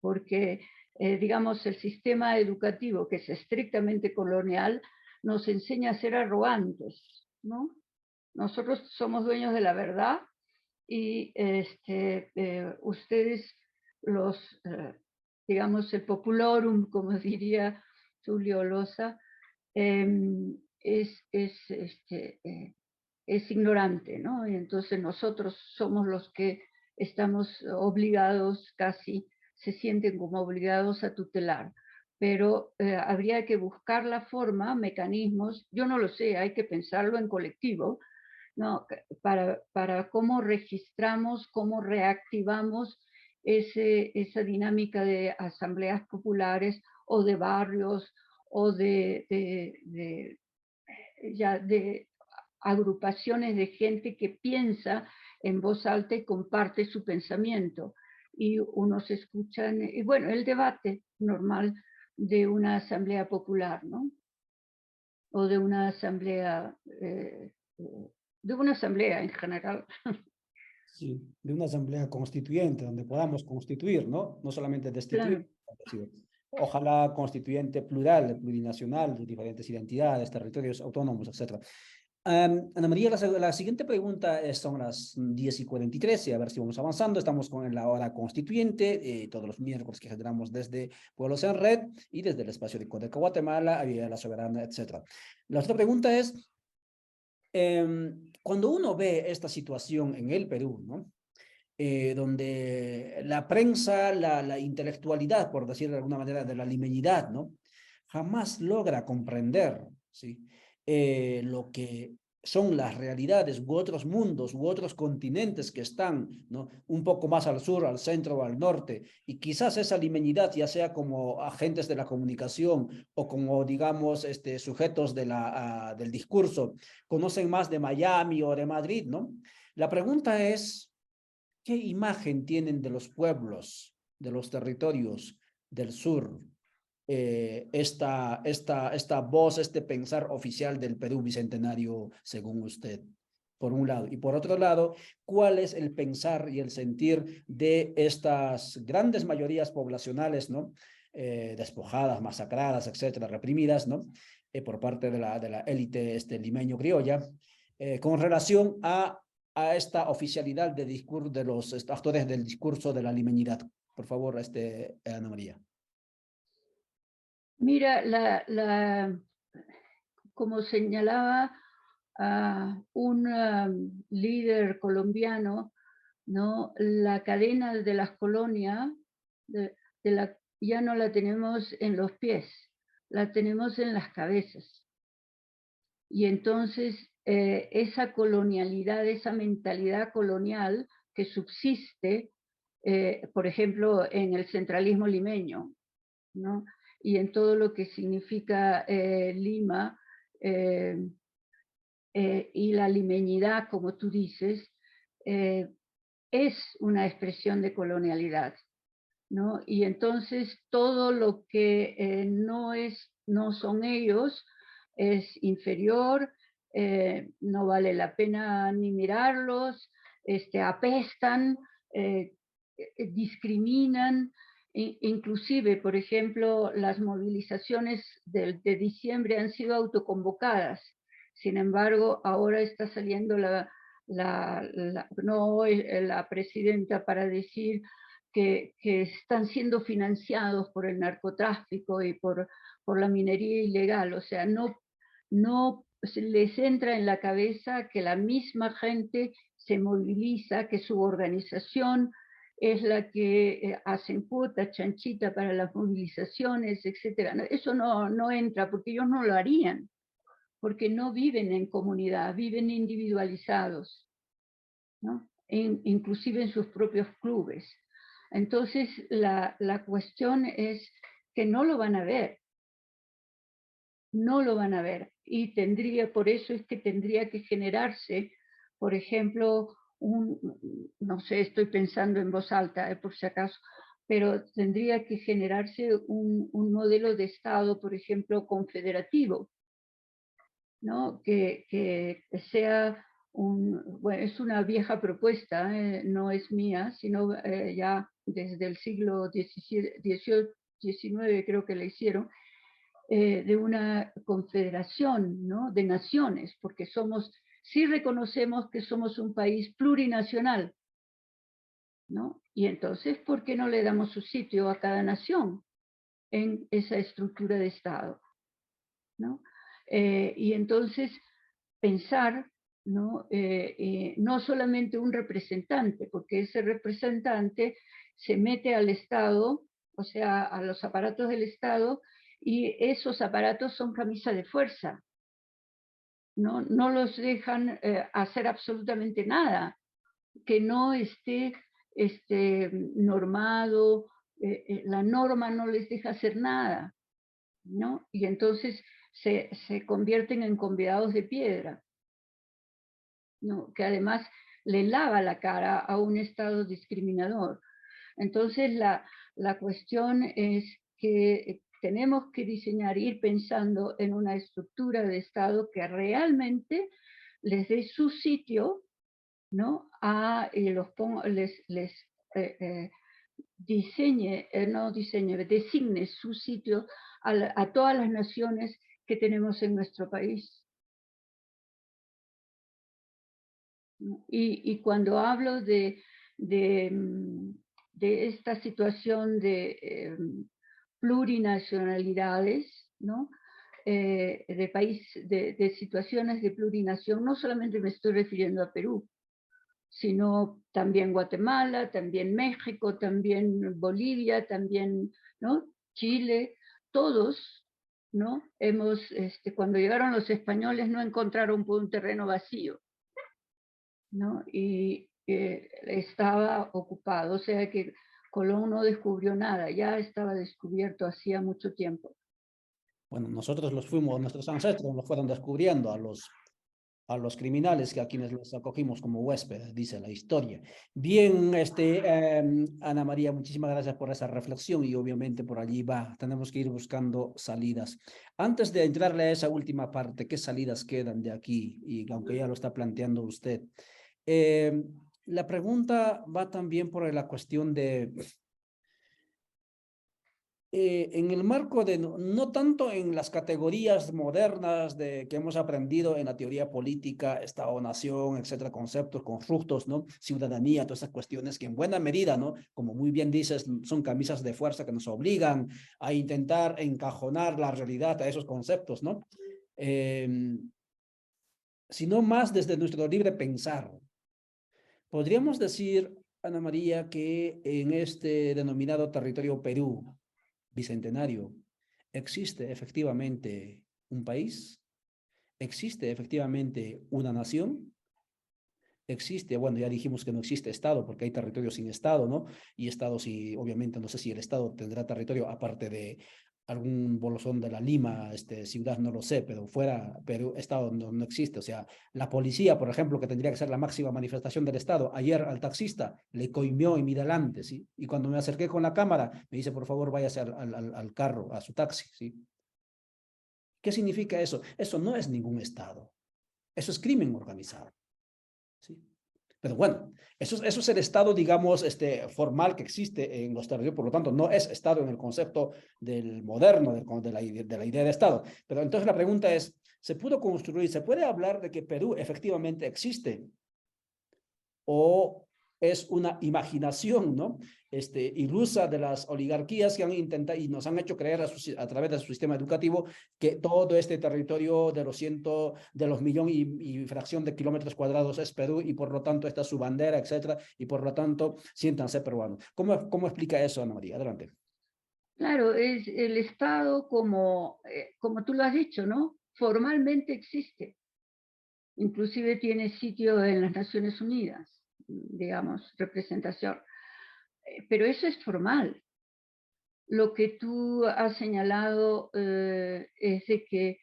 porque, digamos, el sistema educativo, que es estrictamente colonial, nos enseña a ser arrogantes, ¿no? Nosotros somos dueños de la verdad y ustedes, digamos, el populorum, como diría Tulio Loza, es ignorante, ¿no? Y entonces nosotros somos los que estamos obligados, casi se sienten como obligados a tutelar. Pero habría que buscar la forma, mecanismos, yo no lo sé, hay que pensarlo en colectivo, ¿no? Para cómo registramos, cómo reactivamos esa dinámica de asambleas populares o de barrios o de agrupaciones de gente que piensa en voz alta y comparte su pensamiento. Y unos escuchan, y bueno, el debate normal de una asamblea popular, ¿no? O de una asamblea en general. Sí, de una asamblea constituyente, donde podamos constituir, ¿no? No solamente destituir, Claro. ojalá constituyente plural, plurinacional, de diferentes identidades, territorios autónomos, etc. Ana María, la siguiente pregunta son las 10:43 y a ver si vamos avanzando. Estamos con la hora constituyente, todos los miércoles que generamos desde Pueblos en Red y desde el espacio de Codeca Guatemala, Avia La Soberana, etc. La otra pregunta es, cuando uno ve esta situación en el Perú, ¿no? Donde la prensa, la intelectualidad, por decir de alguna manera, de la limeñidad, ¿no? Jamás logra comprender, ¿sí? Lo que son las realidades u otros mundos u otros continentes que están, ¿no? Un poco más al sur, al centro o al norte, y quizás esa limeñidad, ya sea como agentes de la comunicación o como, digamos, sujetos del discurso, conocen más de Miami o de Madrid, ¿no? La pregunta es, ¿qué imagen tienen de los pueblos, de los territorios del sur? Esta voz, este pensar oficial del Perú bicentenario, según usted, por un lado. Y por otro lado, ¿cuál es el pensar y el sentir de estas grandes mayorías poblacionales, ¿no? Despojadas, masacradas, etcétera, reprimidas, ¿no? Por parte de la élite limeño criolla, con relación a esta oficialidad de los actores del discurso de la limeñidad. Por favor, Ana María. Mira, como señalaba un líder colombiano, ¿no? La cadena de las colonias ya no la tenemos en los pies, la tenemos en las cabezas. Y entonces esa colonialidad, esa mentalidad colonial que subsiste, por ejemplo, en el centralismo limeño, ¿no? Y en todo lo que significa Lima y la limeñidad, como tú dices, es una expresión de colonialidad, ¿no? Y entonces todo lo que no son ellos es inferior, no vale la pena ni mirarlos, apestan, discriminan. Inclusive, por ejemplo, las movilizaciones de diciembre han sido autoconvocadas. Sin embargo, ahora está saliendo la presidenta para decir que están siendo financiados por el narcotráfico y por la minería ilegal. O sea, no les entra en la cabeza que la misma gente se moviliza, que su organización es la que hacen cuota, chanchita para las movilizaciones, etc. Eso no entra porque ellos no lo harían, porque no viven en comunidad, viven individualizados, ¿no? Inclusive en sus propios clubes. Entonces la cuestión es que no lo van a ver, no lo van a ver. Y por eso es que tendría que generarse, por ejemplo, no sé, estoy pensando en voz alta, por si acaso, pero tendría que generarse un modelo de Estado, por ejemplo, confederativo, ¿no? Que sea bueno, es una vieja propuesta, no es mía, sino ya desde el siglo XIX creo que la hicieron, de una confederación, ¿no? De naciones, porque sí reconocemos que somos un país plurinacional, ¿no? Y entonces, ¿por qué no le damos su sitio a cada nación en esa estructura de Estado, ¿no? Y entonces pensar, ¿no? No solamente un representante, porque ese representante se mete al Estado, o sea, a los aparatos del Estado, y esos aparatos son camisa de fuerza, no los dejan hacer absolutamente nada que no esté normado, la norma no les deja hacer nada, ¿no? Y entonces se convierten en convidados de piedra, ¿no? Que además le lava la cara a un Estado discriminador. Entonces la cuestión es que tenemos que diseñar, ir pensando en una estructura de Estado que realmente les dé su sitio, ¿no? Designe su sitio a todas las naciones que tenemos en nuestro país. Y cuando hablo de esta situación de plurinacionalidades, ¿no? De situaciones de plurinación, no solamente me estoy refiriendo a Perú, sino también Guatemala, también México, también Bolivia, también, ¿no? Chile, todos, ¿no? Cuando llegaron los españoles no encontraron un terreno vacío, ¿no? Y estaba ocupado, o sea que Colón no descubrió nada, ya estaba descubierto hacía mucho tiempo. Bueno, nosotros nuestros ancestros los fueron descubriendo a los criminales, que a quienes los acogimos como huéspedes, dice la historia. Bien, Ana María, muchísimas gracias por esa reflexión y obviamente por allí tenemos que ir buscando salidas. Antes de entrarle a esa última parte, ¿qué salidas quedan de aquí? Y aunque ya lo está planteando usted, la pregunta va también por la cuestión de en el marco de, no tanto en las categorías modernas que hemos aprendido en la teoría política, Estado-nación, etcétera, conceptos, constructos, ¿no? Ciudadanía, todas esas cuestiones que en buena medida, ¿no? Como muy bien dices, son camisas de fuerza que nos obligan a intentar encajonar la realidad a esos conceptos, ¿no? Sino más desde nuestro libre pensar. Podríamos decir, Ana María, que en este denominado territorio Perú, bicentenario, existe efectivamente un país, existe efectivamente una nación, existe, bueno, ya dijimos que no existe Estado porque hay territorios sin Estado, ¿no? Y Estados, y obviamente no sé si el Estado tendrá territorio aparte de algún bolsón de la Lima, ciudad, no lo sé, pero fuera Perú, Estado no existe. O sea, la policía, por ejemplo, que tendría que ser la máxima manifestación del Estado, ayer al taxista le coimió en mi delante, ¿sí? Y cuando me acerqué con la cámara, me dice, por favor, váyase al carro, a su taxi, ¿sí? ¿Qué significa eso? Eso no es ningún Estado. Eso es crimen organizado, ¿sí? Pero bueno, eso es el Estado, digamos, formal que existe en los territorios, por lo tanto, no es Estado en el concepto del moderno, de la idea de Estado. Pero entonces la pregunta es, ¿se pudo construir, se puede hablar de que Perú efectivamente existe? ¿O es una imaginación, ¿no? Ilusa de las oligarquías que han intentado y nos han hecho creer a través de su sistema educativo que todo este territorio de los millón y fracción de kilómetros cuadrados es Perú y por lo tanto esta es su bandera, etcétera, y por lo tanto siéntanse peruanos? ¿Cómo explica eso, Ana María? Adelante. Claro, es el Estado como tú lo has dicho, ¿no? Formalmente existe. Inclusive tiene sitio en las Naciones Unidas, digamos, representación. Pero eso es formal. lo que tú has señalado es de que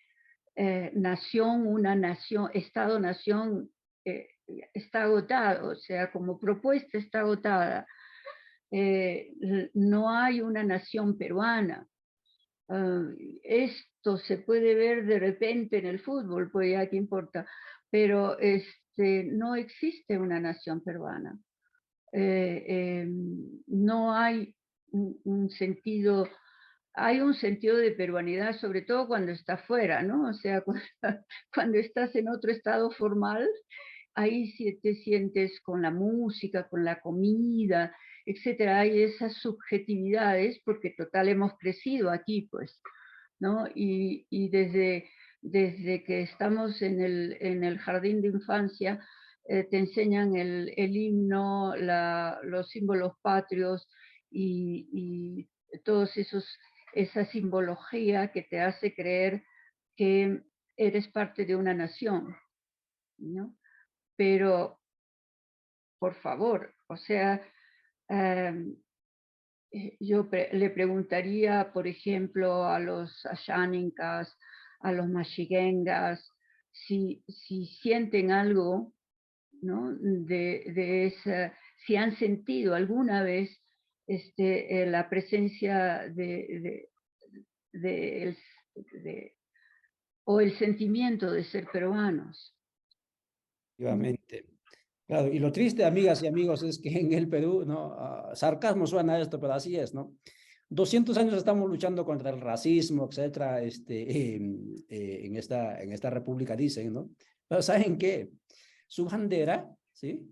una nación, Estado-nación está agotado, o sea, como propuesta está agotada. No hay una nación peruana. Esto se puede ver de repente en el fútbol, pues ya qué importa, pero no existe una nación peruana. No hay un sentido, hay un sentido de peruanidad, sobre todo cuando está fuera, ¿no? O sea, cuando estás en otro estado formal, ahí sí te sientes con la música, con la comida, etcétera. Hay esas subjetividades, porque total hemos crecido aquí, pues, ¿no? Y desde que estamos en el jardín de infancia, te enseñan el himno, los símbolos patrios y todos esa simbología que te hace creer que eres parte de una nación, ¿no? Pero, por favor, o sea, yo le preguntaría, por ejemplo, a los asháninkas, a los mashiguengas, si sienten algo, ¿no? Si han sentido alguna vez la presencia o el sentimiento de ser peruanos. Efectivamente. Claro, y lo triste, amigas y amigos, es que en el Perú, ¿no? Sarcasmo suena esto, pero así es, ¿no? 200 años estamos luchando contra el racismo, etcétera, en esta república dicen, ¿no? Pero ¿saben qué? Su bandera, ¿sí?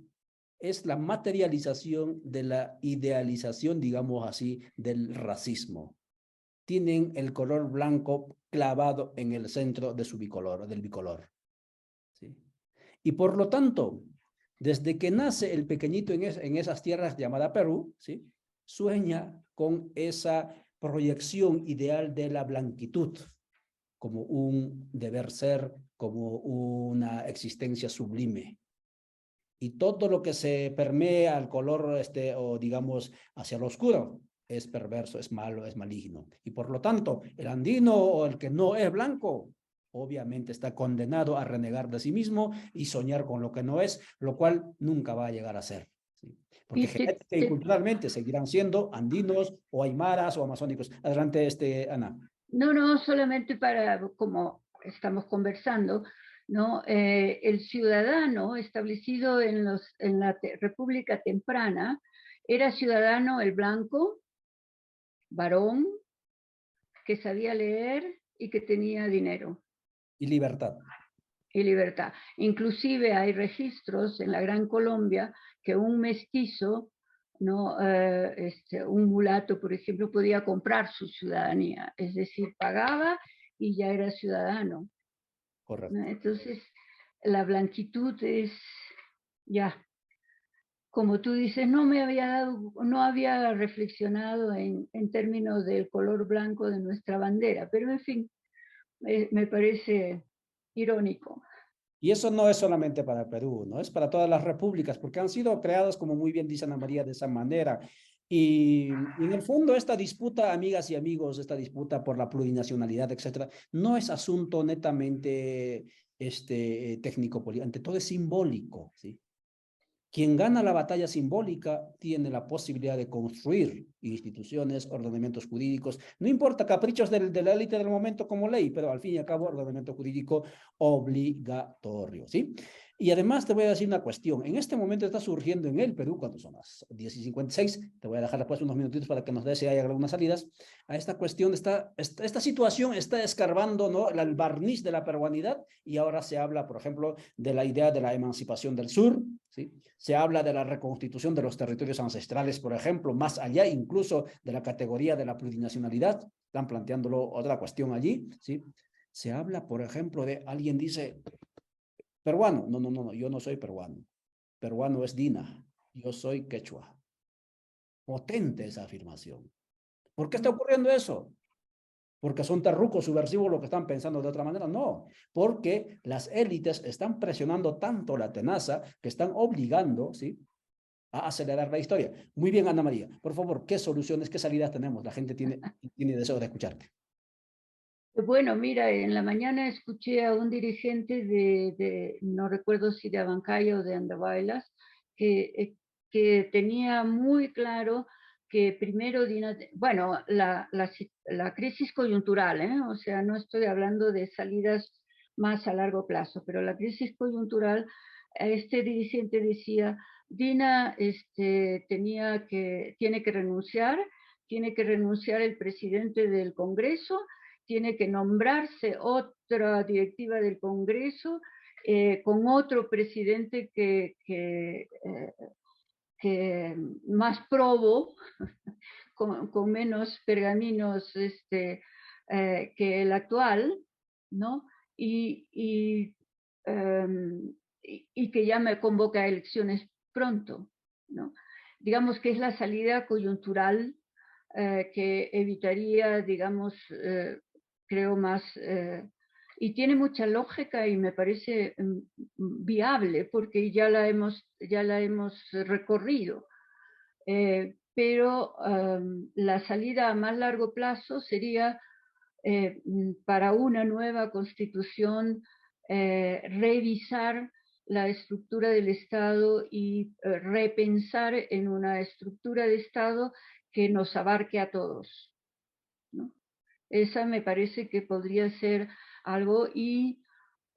Es la materialización de la idealización, digamos así, del racismo. Tienen el color blanco clavado en el centro de su bicolor, del bicolor, ¿sí? Y por lo tanto, desde que nace el pequeñito en esas tierras llamada Perú, ¿sí? Sueña con esa proyección ideal de la blanquitud como un deber ser, como una existencia sublime. Y todo lo que se permea al color, o digamos, hacia lo oscuro, es perverso, es malo, es maligno. Y por lo tanto, el andino o el que no es blanco, obviamente está condenado a renegar de sí mismo y soñar con lo que no es, lo cual nunca va a llegar a ser, ¿sí? Porque genética y culturalmente seguirán siendo andinos o aymaras o amazónicos. Adelante, Ana. No, solamente para, como estamos conversando, ¿no? El ciudadano establecido en la República Temprana era ciudadano el blanco, varón, que sabía leer y que tenía dinero. Y libertad. Y libertad. Inclusive hay registros en la Gran Colombia que un mestizo, ¿no? Un mulato, por ejemplo, podía comprar su ciudadanía, es decir, pagaba y ya era ciudadano. Correcto. ¿No? Entonces, la blanquitud es, ya, como tú dices, no había reflexionado en términos del color blanco de nuestra bandera, pero en fin, me parece irónico. Y eso no es solamente para Perú, ¿no? Es para todas las repúblicas, porque han sido creadas, como muy bien dice Ana María, de esa manera. Y en el fondo esta disputa, amigas y amigos, esta disputa por la plurinacionalidad, etcétera, no es asunto netamente técnico, ante todo es simbólico, ¿sí? Quien gana la batalla simbólica tiene la posibilidad de construir instituciones, ordenamientos jurídicos, no importa caprichos de la élite del momento como ley, pero al fin y al cabo ordenamiento jurídico obligatorio, ¿sí? Y además te voy a decir una cuestión, en este momento está surgiendo en el Perú, cuando son las 10:56, te voy a dejar después unos minutitos para que nos dé si hay algunas salidas, a esta cuestión, esta situación está escarbando, ¿no? El barniz de la peruanidad y ahora se habla, por ejemplo, de la idea de la emancipación del sur, ¿sí? Se habla de la reconstitución de los territorios ancestrales, por ejemplo, más allá incluso de la categoría de la plurinacionalidad, están planteándolo otra cuestión allí, ¿sí? Se habla, por ejemplo, de alguien dice, peruano, no, yo no soy peruano, peruano es Dina, yo soy quechua. Potente esa afirmación. ¿Por qué está ocurriendo eso? ¿Porque son terrucos subversivos lo que están pensando de otra manera? No, porque las élites están presionando tanto la tenaza que están obligando, ¿sí? a acelerar la historia. Muy bien, Ana María. Por favor, ¿qué soluciones, qué salidas tenemos? La gente tiene deseo de escucharte. Bueno, mira, en la mañana escuché a un dirigente no recuerdo si de Abancaya o de Andahuaylas, que tenía muy claro que primero, bueno, la crisis coyuntural, o sea, no estoy hablando de salidas más a largo plazo, pero la crisis coyuntural, este dirigente decía, Dina tiene que renunciar el presidente del Congreso, tiene que nombrarse otra directiva del Congreso con otro presidente que más probo, con menos pergaminos que el actual, ¿no? Y que ya me convoca a elecciones pronto, ¿no? Digamos que es la salida coyuntural que evitaría, digamos, creo más, y tiene mucha lógica y me parece viable porque ya la hemos recorrido. Pero la salida a más largo plazo sería para una nueva constitución revisar la estructura del Estado y repensar en una estructura de Estado que nos abarque a todos, ¿no? Esa me parece que podría ser algo y,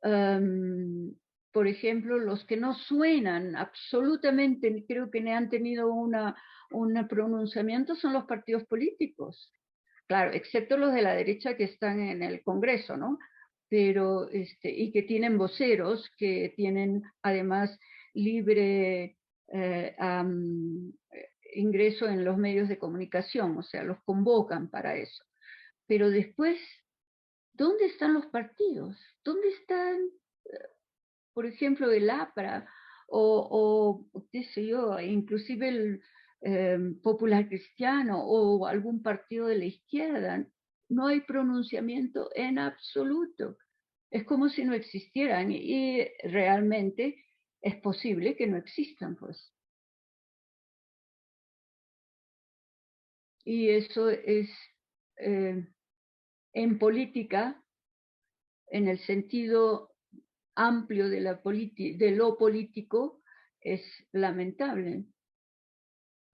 por ejemplo, los que no suenan absolutamente, creo que no han tenido un pronunciamiento son los partidos políticos. Claro, excepto los de la derecha que están en el Congreso, ¿no? Pero, y que tienen voceros, que tienen además libre ingreso en los medios de comunicación, o sea, los convocan para eso. Pero después, ¿dónde están los partidos? ¿Dónde están, por ejemplo, el APRA o qué sé yo, inclusive el Popular Cristiano o algún partido de la izquierda? No hay pronunciamiento en absoluto. Es como si no existieran y realmente es posible que no existan, pues. Y eso es en política, en el sentido amplio de lo político, es lamentable.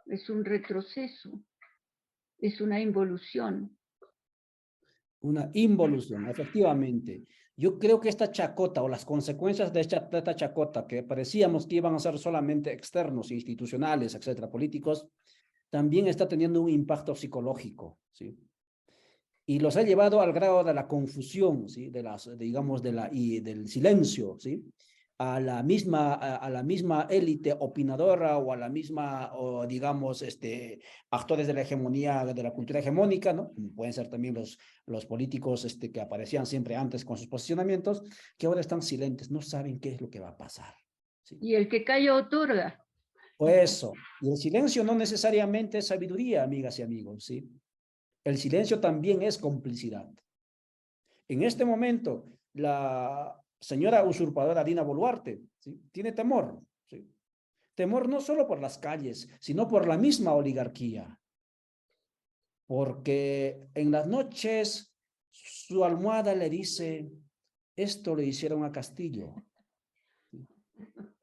Es un retroceso, es una involución. Una involución, efectivamente. Yo creo que esta chacota o las consecuencias de esta chacota, que parecíamos que iban a ser solamente externos, institucionales, etcétera, políticos, también está teniendo un impacto psicológico, ¿sí? Y los ha llevado al grado de la confusión, ¿sí? Digamos, y del silencio, ¿sí? A la misma élite opinadora o a la misma, o digamos, actores de la hegemonía, de la cultura hegemónica, ¿no? Pueden ser también los políticos que aparecían siempre antes con sus posicionamientos, que ahora están silentes, no saben qué es lo que va a pasar, ¿sí? Y el que calla otorga. Pues eso, y el silencio no necesariamente es sabiduría, amigas y amigos, ¿sí? El silencio también es complicidad. En este momento, la señora usurpadora Dina Boluarte, ¿sí? Tiene temor, ¿sí? Temor no solo por las calles, sino por la misma oligarquía. Porque en las noches su almohada le dice, esto le hicieron a Castillo.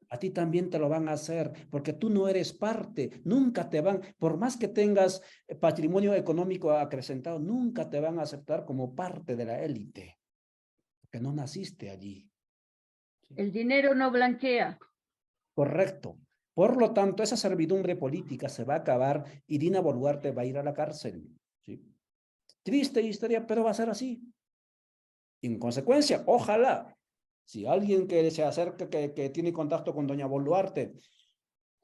A ti también te lo van a hacer, porque tú no eres parte, nunca te van, por más que tengas patrimonio económico acrecentado, nunca te van a aceptar como parte de la élite, porque no naciste allí. El dinero no blanquea. Correcto. Por lo tanto, esa servidumbre política se va a acabar y Dina Boluarte va a ir a la cárcel, ¿sí? Triste historia, pero va a ser así. En consecuencia, ojalá, si alguien que se acerca, que tiene contacto con doña Boluarte,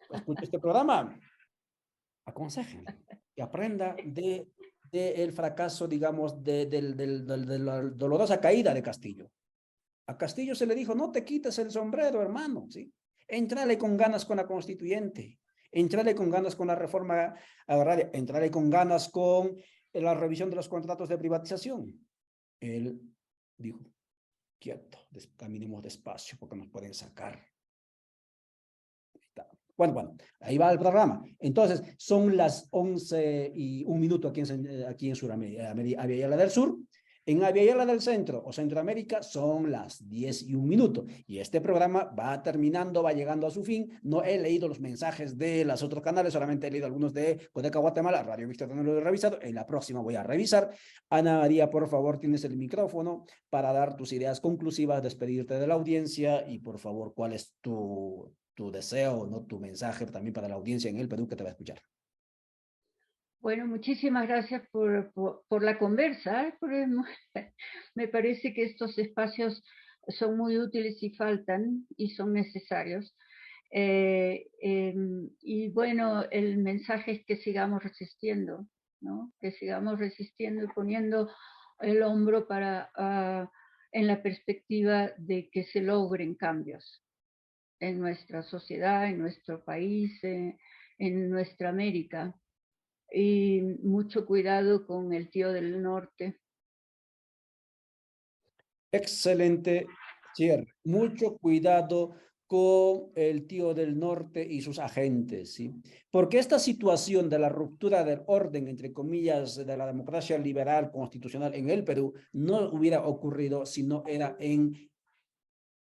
escuche este programa, aconsejen, que aprenda de el fracaso, digamos, de la dolorosa caída de Castillo. A Castillo se le dijo, no te quites el sombrero, hermano, ¿sí? Entrale con ganas con la constituyente, entrale con ganas con la reforma agraria, entrale con ganas con la revisión de los contratos de privatización. Él dijo, quieto, caminemos despacio porque nos pueden sacar. Bueno, ahí va el programa. Entonces, son las 11:01 aquí en Sudamérica, Abya del Sur. En Abya del Centro o Centroamérica son las 10:01. Y este programa va terminando, va llegando a su fin. No he leído los mensajes de los otros canales, solamente he leído algunos de Codeca Guatemala, Radio Vista, no lo he revisado. En la próxima voy a revisar. Ana María, por favor, tienes el micrófono para dar tus ideas conclusivas, despedirte de la audiencia y, por favor, ¿cuál es tu deseo, no tu mensaje también para la audiencia en el Perú que te va a escuchar? Bueno, muchísimas gracias por la conversa. Me parece que estos espacios son muy útiles y faltan y son necesarios. Y bueno, el mensaje es que sigamos resistiendo, ¿no? Que sigamos resistiendo y poniendo el hombro en la perspectiva de que se logren cambios en nuestra sociedad, en nuestro país, en nuestra América. Y mucho cuidado con el tío del norte. Excelente cierre. Mucho cuidado con el tío del norte y sus agentes, ¿sí? Porque esta situación de la ruptura del orden, entre comillas, de la democracia liberal constitucional en el Perú, no hubiera ocurrido si no era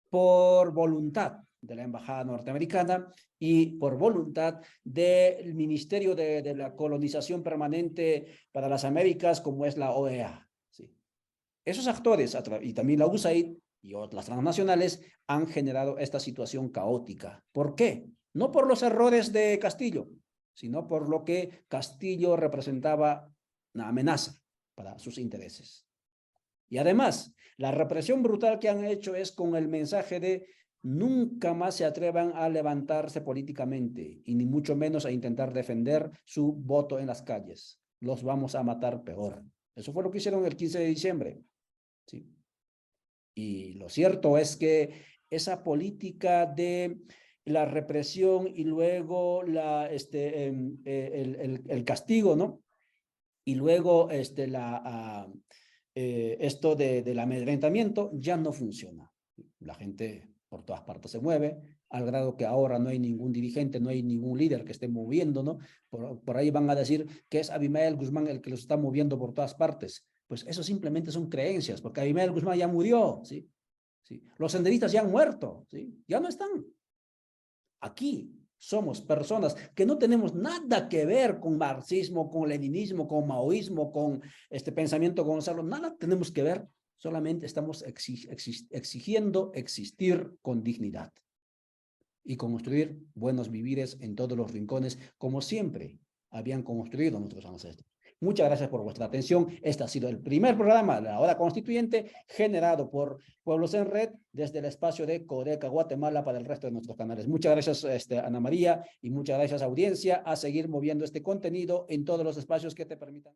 por voluntad de la Embajada Norteamericana y por voluntad del Ministerio de la Colonización Permanente para las Américas, como es la OEA. ¿Sí? Esos actores, y también la USAID y otras transnacionales, han generado esta situación caótica. ¿Por qué? No por los errores de Castillo, sino por lo que Castillo representaba una amenaza para sus intereses. Y además, la represión brutal que han hecho es con el mensaje de nunca más se atrevan a levantarse políticamente y ni mucho menos a intentar defender su voto en las calles. Los vamos a matar peor. Eso fue lo que hicieron el 15 de diciembre. ¿Sí? Y lo cierto es que esa política de la represión y luego el castigo, ¿no? Y luego esto del amedrentamiento ya no funciona. La gente por todas partes se mueve, al grado que ahora no hay ningún dirigente, no hay ningún líder que esté moviendo, ¿no? Por ahí van a decir que es Abimael Guzmán el que los está moviendo por todas partes. Pues eso simplemente son creencias, porque Abimael Guzmán ya murió, ¿sí? ¿Sí? Los senderistas ya han muerto, ¿sí? Ya no están. Aquí somos personas que no tenemos nada que ver con marxismo, con leninismo, con maoísmo, con este pensamiento Gonzalo, nada tenemos que ver, solamente estamos exigiendo existir con dignidad y construir buenos vivires en todos los rincones, como siempre habían construido nuestros ancestros. Muchas gracias por vuestra atención. Este ha sido el primer programa de la Hora Constituyente generado por Pueblos en Red desde el espacio de Codeca Guatemala para el resto de nuestros canales. Muchas gracias, Ana María, y muchas gracias, audiencia, a seguir moviendo este contenido en todos los espacios que te permitan.